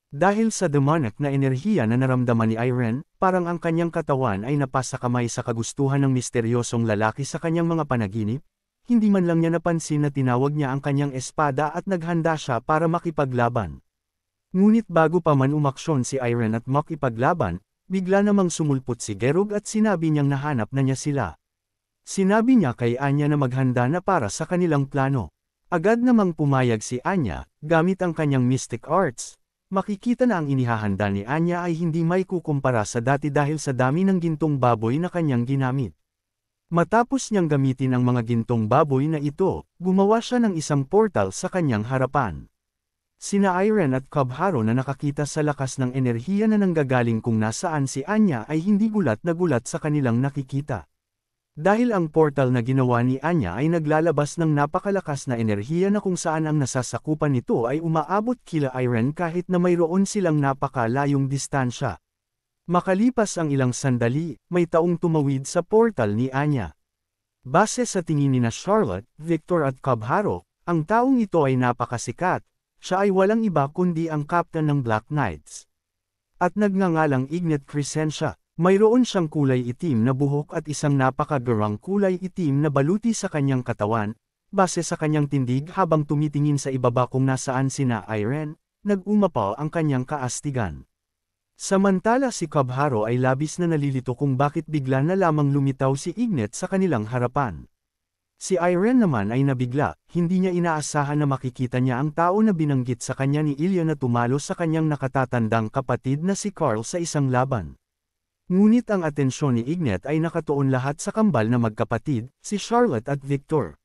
Dahil sa demonic na enerhiya na naramdaman ni Irene, parang ang kanyang katawan ay napasakamay sa kagustuhan ng misteryosong lalaki sa kanyang mga panaginip, hindi man lang niya napansin na tinawag niya ang kanyang espada at naghanda siya para makipaglaban. Ngunit bago pa man umaksyon si Irene at makipaglaban, bigla namang sumulpot si Gerug at sinabi niyang nahanap na niya sila. Sinabi niya kay Anya na maghanda na para sa kanilang plano. Agad namang pumayag si Anya, gamit ang kanyang mystic arts. Makikita na ang inihahanda ni Anya ay hindi may kukumpara sa dati dahil sa dami ng gintong baboy na kanyang ginamit. Matapos niyang gamitin ang mga gintong baboy na ito, gumawa siya ng isang portal sa kanyang harapan. Sina Irene at Cubharo na nakakita sa lakas ng enerhiya na nanggagaling kung nasaan si Anya ay hindi gulat na gulat sa kanilang nakikita. Dahil ang portal na ginawa ni Anya ay naglalabas ng napakalakas na enerhiya na kung saan ang nasasakupan nito ay umaabot kila Irene kahit na mayroon silang napakalayong distansya. Makalipas ang ilang sandali, may taong tumawid sa portal ni Anya. Base sa tingin ni na Charlotte, Victor at Cubharo, ang taong ito ay napakasikat, siya ay walang iba kundi ang captain ng Black Knights. At nagngangalang Ignet Crescentia. Mayroon siyang kulay itim na buhok at isang napakagarang kulay itim na baluti sa kanyang katawan, base sa kanyang tindig habang tumitingin sa ibaba kung nasaan sina Irene, nag-umapaw ang kanyang kaastigan. Samantala si Kabharo ay labis na nalilito kung bakit bigla na lamang lumitaw si Ignet sa kanilang harapan. Si Irene naman ay nabigla, hindi niya inaasahan na makikita niya ang tao na binanggit sa kanya ni Ilya na tumalo sa kanyang nakatatandang kapatid na si Carl sa isang laban. Ngunit ang atensyon ni Ignet ay nakatuon lahat sa kambal na magkapatid, si Charlotte at Victor.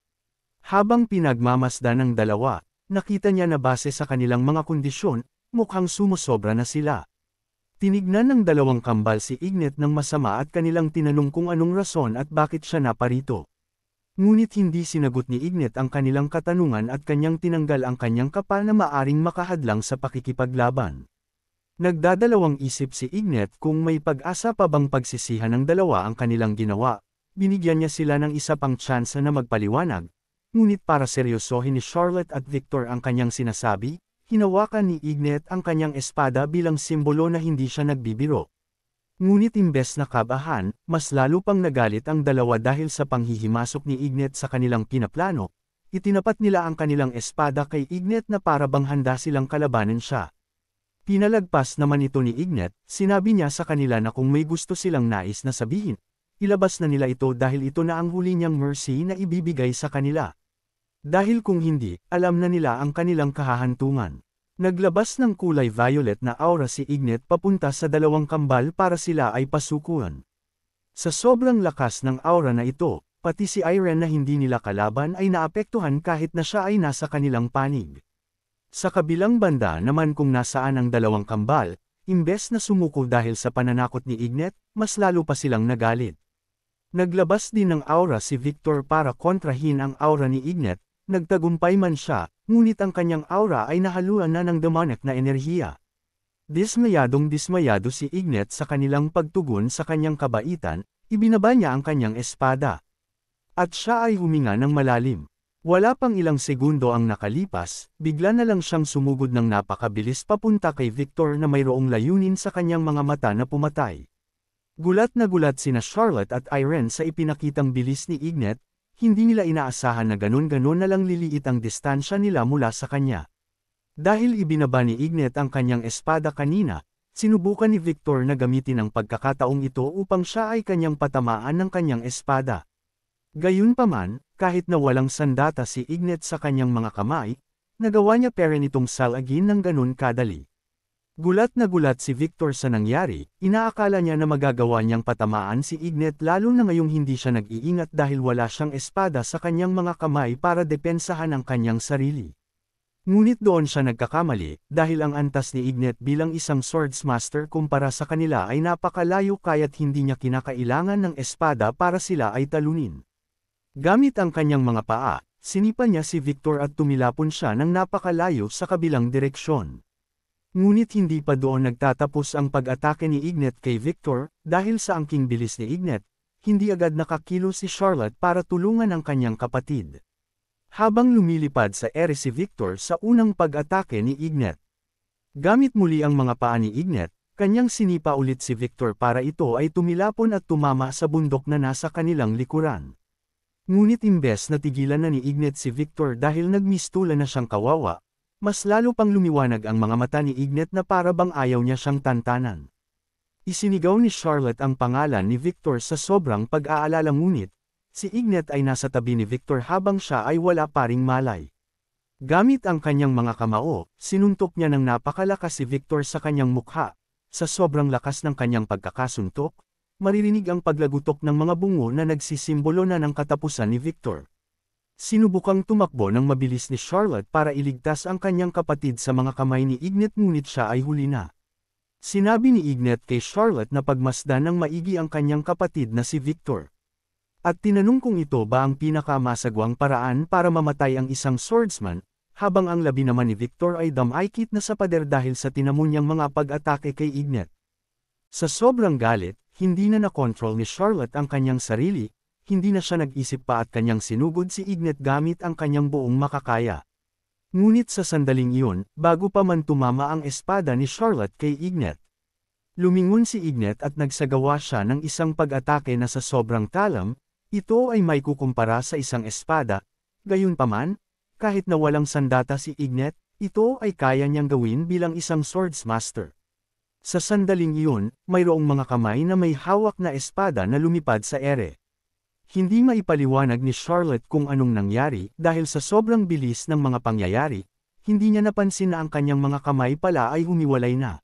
Habang pinagmamasdan ng dalawa, nakita niya na base sa kanilang mga kondisyon, mukhang sumusobra na sila. Tinignan ng dalawang kambal si Ignet ng masama at kanilang tinanong kung anong rason at bakit siya naparito. Ngunit hindi sinagot ni Ignet ang kanilang katanungan at kanyang tinanggal ang kanyang kapal na maaring makahadlang sa pakikipaglaban. Nagdadalawang isip si Ignet kung may pag-asa pa bang pagsisihan ng dalawa ang kanilang ginawa, binigyan niya sila ng isa pang tsansa na magpaliwanag, ngunit para seryosohin ni Charlotte at Victor ang kanyang sinasabi, hinawakan ni Ignet ang kanyang espada bilang simbolo na hindi siya nagbibiro. Ngunit imbes na kabahan, mas lalo pang nagalit ang dalawa dahil sa panghihimasok ni Ignet sa kanilang pinaplano, itinapat nila ang kanilang espada kay Ignet na para bang handa silang kalabanin siya. Pinalagpas naman ito ni Ignet, sinabi niya sa kanila na kung may gusto silang nais na sabihin, ilabas na nila ito dahil ito na ang huli niyang mercy na ibibigay sa kanila. Dahil kung hindi, alam na nila ang kanilang kahahantungan. Naglabas ng kulay violet na aura si Ignet papunta sa dalawang kambal para sila ay pasukuan. Sa sobrang lakas ng aura na ito, pati si Irene na hindi nila kalaban ay naapektuhan kahit na siya ay nasa kanilang panig. Sa kabilang banda naman kung nasaan ang dalawang kambal, imbes na sumuko dahil sa pananakot ni Ignet, mas lalo pa silang nagalit. Naglabas din ng aura si Victor para kontrahin ang aura ni Ignet, nagtagumpay man siya, ngunit ang kanyang aura ay nahaluan na ng demonic na enerhiya. Dismayado si Ignet sa kanilang pagtugon sa kanyang kabaitan, ibinaba niya ang kanyang espada. At siya ay huminga ng malalim. Wala pang ilang segundo ang nakalipas, bigla na lang siyang sumugod ng napakabilis papunta kay Victor na mayroong layunin sa kanyang mga mata na pumatay. Gulat na gulat sina Charlotte at Irene sa ipinakitang bilis ni Ignet, hindi nila inaasahan na ganun-ganun na lang liliit ang distansya nila mula sa kanya. Dahil ibinaba ni Ignet ang kanyang espada kanina, sinubukan ni Victor na gamitin ang pagkakataong ito upang siya ay kanyang patamaan ng kanyang espada. Gayunpaman, kahit na walang sandata si Ignet sa kanyang mga kamay, nagawa niya pa rin itong salagin ng ganun kadali. Gulat na gulat si Victor sa nangyari, inaakala niya na magagawa niyang patamaan si Ignet lalo na ngayong hindi siya nag-iingat dahil wala siyang espada sa kanyang mga kamay para depensahan ang kanyang sarili. Ngunit doon siya nagkakamali, dahil ang antas ni Ignet bilang isang swordsmaster kumpara sa kanila ay napakalayo kaya't hindi niya kinakailangan ng espada para sila ay talunin. Gamit ang kanyang mga paa, sinipa niya si Victor at tumilapon siya ng napakalayo sa kabilang direksyon. Ngunit hindi pa doon nagtatapos ang pag-atake ni Ignet kay Victor, dahil sa angking bilis ni Ignet, hindi agad nakakilos si Charlotte para tulungan ang kanyang kapatid. Habang lumilipad sa ere si Victor sa unang pag-atake ni Ignet. Gamit muli ang mga paa ni Ignet, kanyang sinipa ulit si Victor para ito ay tumilapon at tumama sa bundok na nasa kanilang likuran. Ngunit imbes na tigilan na ni Ignet si Victor dahil nagmistula na siyang kawawa, mas lalo pang lumiwanag ang mga mata ni Ignet na para bang ayaw niya siyang tantanan. Isinigaw ni Charlotte ang pangalan ni Victor sa sobrang pag-aalala ngunit, si Ignet ay nasa tabi ni Victor habang siya ay wala pa ring malay. Gamit ang kanyang mga kamao, sinuntok niya ng napakalakas si Victor sa kanyang mukha. Sa sobrang lakas ng kanyang pagkakasuntok, maririnig ang paglagutok ng mga bungo na nagsisimbolo na ng katapusan ni Victor. Sinubukang tumakbo ng mabilis ni Charlotte para iligtas ang kanyang kapatid sa mga kamay ni Ignet ngunit siya ay huli na. Sinabi ni Ignet kay Charlotte na pagmasdan ng maigi ang kanyang kapatid na si Victor. At tinanong kung ito ba ang pinakamasagwang paraan para mamatay ang isang swordsman, habang ang labi naman ni Victor ay damaykit na sa pader dahil sa tinamo niyang mga pag-atake kay Ignet. Sa sobrang galit, hindi na nakontrol ni Charlotte ang kanyang sarili, hindi na siya nag-isip pa at kanyang sinugod si Ignet gamit ang kanyang buong makakaya. Ngunit sa sandaling iyon, bago pa man tumama ang espada ni Charlotte kay Ignet, Lumingon si Ignet at nagsagawa siya ng isang pag-atake na sa sobrang talam, ito ay may kukumpara sa isang espada. Gayunpaman, kahit na walang sandata si Ignet, ito ay kaya niyang gawin bilang isang swordsmaster. Sa sandaling iyon, mayroong mga kamay na may hawak na espada na lumipad sa ere. Hindi maipaliwanag ni Charlotte kung anong nangyari dahil sa sobrang bilis ng mga pangyayari, hindi niya napansin na ang kanyang mga kamay pala ay humiwalay na.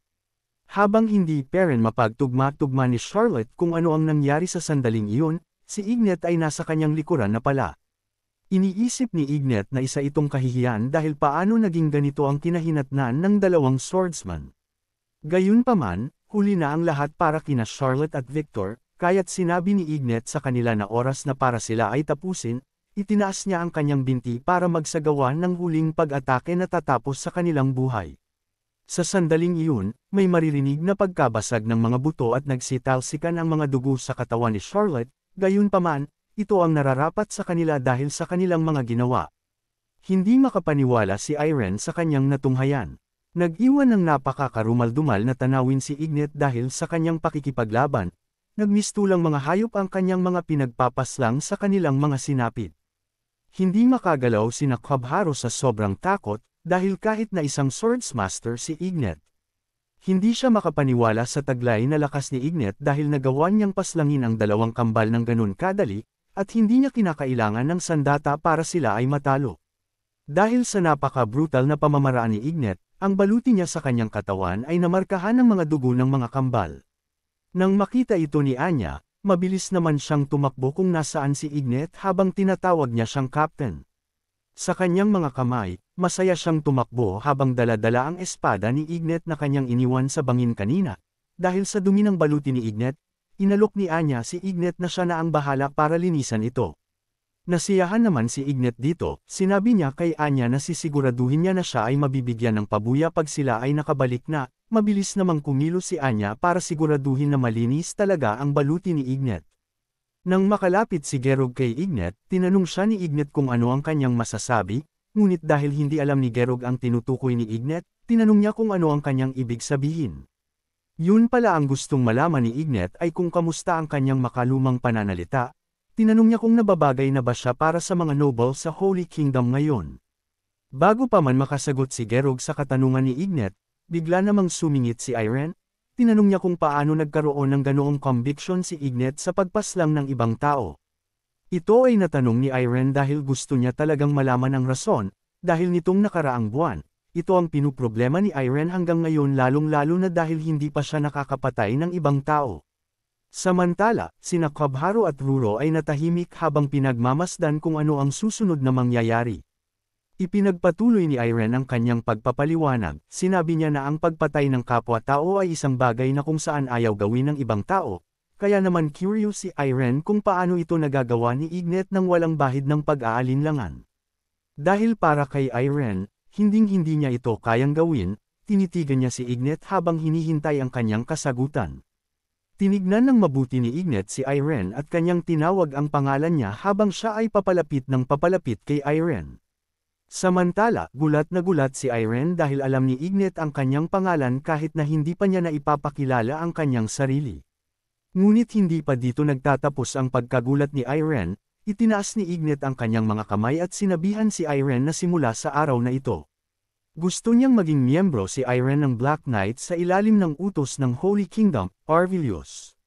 Habang hindi pa rin mapagtugma-tugma ni Charlotte kung ano ang nangyari sa sandaling iyon, si Ignet ay nasa kanyang likuran na pala. Iniisip ni Ignet na isa itong kahihiyan dahil paano naging ganito ang kinahinatnan ng dalawang swordsman. Gayunpaman, huli na ang lahat para kina Charlotte at Victor, kaya't sinabi ni Ignet sa kanila na oras na para sila ay tapusin, itinaas niya ang kanyang binti para magsagawa ng huling pag-atake na tatapos sa kanilang buhay. Sa sandaling iyon, may maririnig na pagkabasag ng mga buto at nagsitalsikan ang mga dugo sa katawan ni Charlotte, gayunpaman, ito ang nararapat sa kanila dahil sa kanilang mga ginawa. Hindi makapaniwala si Irene sa kanyang natunghayan. Nag-iwan ng napakakarumal-dumal na tanawin si Ignet dahil sa kanyang pakikipaglaban, nagmistulang mga hayop ang kanyang mga pinagpapaslang sa kanilang mga sinapit. Hindi makagalaw sina Kabharo sa sobrang takot, dahil kahit na isang swordsmaster si Ignet. Hindi siya makapaniwala sa taglay na lakas ni Ignet dahil nagawa niyang paslangin ang dalawang kambal ng ganun kadali, at hindi niya kinakailangan ng sandata para sila ay matalo. Dahil sa napaka-brutal na pamamaraan ni Ignet, ang baluti niya sa kanyang katawan ay namarkahan ng mga dugo ng mga kambal. Nang makita ito ni Anya, mabilis naman siyang tumakbo kung nasaan si Ignet habang tinatawag niya siyang captain. Sa kanyang mga kamay, masaya siyang tumakbo habang dala-dala ang espada ni Ignet na kanyang iniwan sa bangin kanina. Dahil sa dumi ng baluti ni Ignet, inalok ni Anya si Ignet na siya na ang bahala para linisan ito. Nasiyahan naman si Ignet dito, sinabi niya kay Anya na sisiguraduhin niya na siya ay mabibigyan ng pabuya pag sila ay nakabalik na, mabilis namang kumilos si Anya para siguraduhin na malinis talaga ang baluti ni Ignet. Nang makalapit si Gerog kay Ignet, tinanong siya ni Ignet kung ano ang kanyang masasabi, ngunit dahil hindi alam ni Gerog ang tinutukoy ni Ignet, tinanong niya kung ano ang kanyang ibig sabihin. Yun pala ang gustong malaman ni Ignet ay kung kamusta ang kanyang makalumang pananalita. Tinanong niya kung nababagay na ba siya para sa mga noble sa Holy Kingdom ngayon. Bago pa man makasagot si Gerog sa katanungan ni Ignet, bigla namang sumingit si Irene. Tinanong niya kung paano nagkaroon ng ganoong conviction si Ignet sa pagpaslang ng ibang tao. Ito ay natanong ni Irene dahil gusto niya talagang malaman ang rason, dahil nitong nakaraang buwan. Ito ang pinuproblema ni Irene hanggang ngayon lalong-lalo na dahil hindi pa siya nakakapatay ng ibang tao. Samantala, sina Kabharo at Ruro ay natahimik habang pinagmamasdan kung ano ang susunod na mangyayari. Ipinagpatuloy ni Irene ang kanyang pagpapaliwanag, sinabi niya na ang pagpatay ng kapwa-tao ay isang bagay na kung saan ayaw gawin ng ibang tao, kaya naman curious si Irene kung paano ito nagagawa ni Ignet nang walang bahid ng pag-aalinlangan. Dahil para kay Irene, hinding-hindi niya ito kayang gawin, tinitigan niya si Ignet habang hinihintay ang kanyang kasagutan. Tinignan ng mabuti ni Ignet si Irene at kanyang tinawag ang pangalan niya habang siya ay papalapit ng papalapit kay Irene. Samantala, gulat na gulat si Irene dahil alam ni Ignet ang kanyang pangalan kahit na hindi pa niya naipapakilala ang kanyang sarili. Ngunit hindi pa dito nagtatapos ang pagkagulat ni Irene, itinaas ni Ignet ang kanyang mga kamay at sinabihan si Irene na simula sa araw na ito. Gusto niyang maging miyembro si Irene ng Black Knight sa ilalim ng utos ng Holy Kingdom, Arvilius.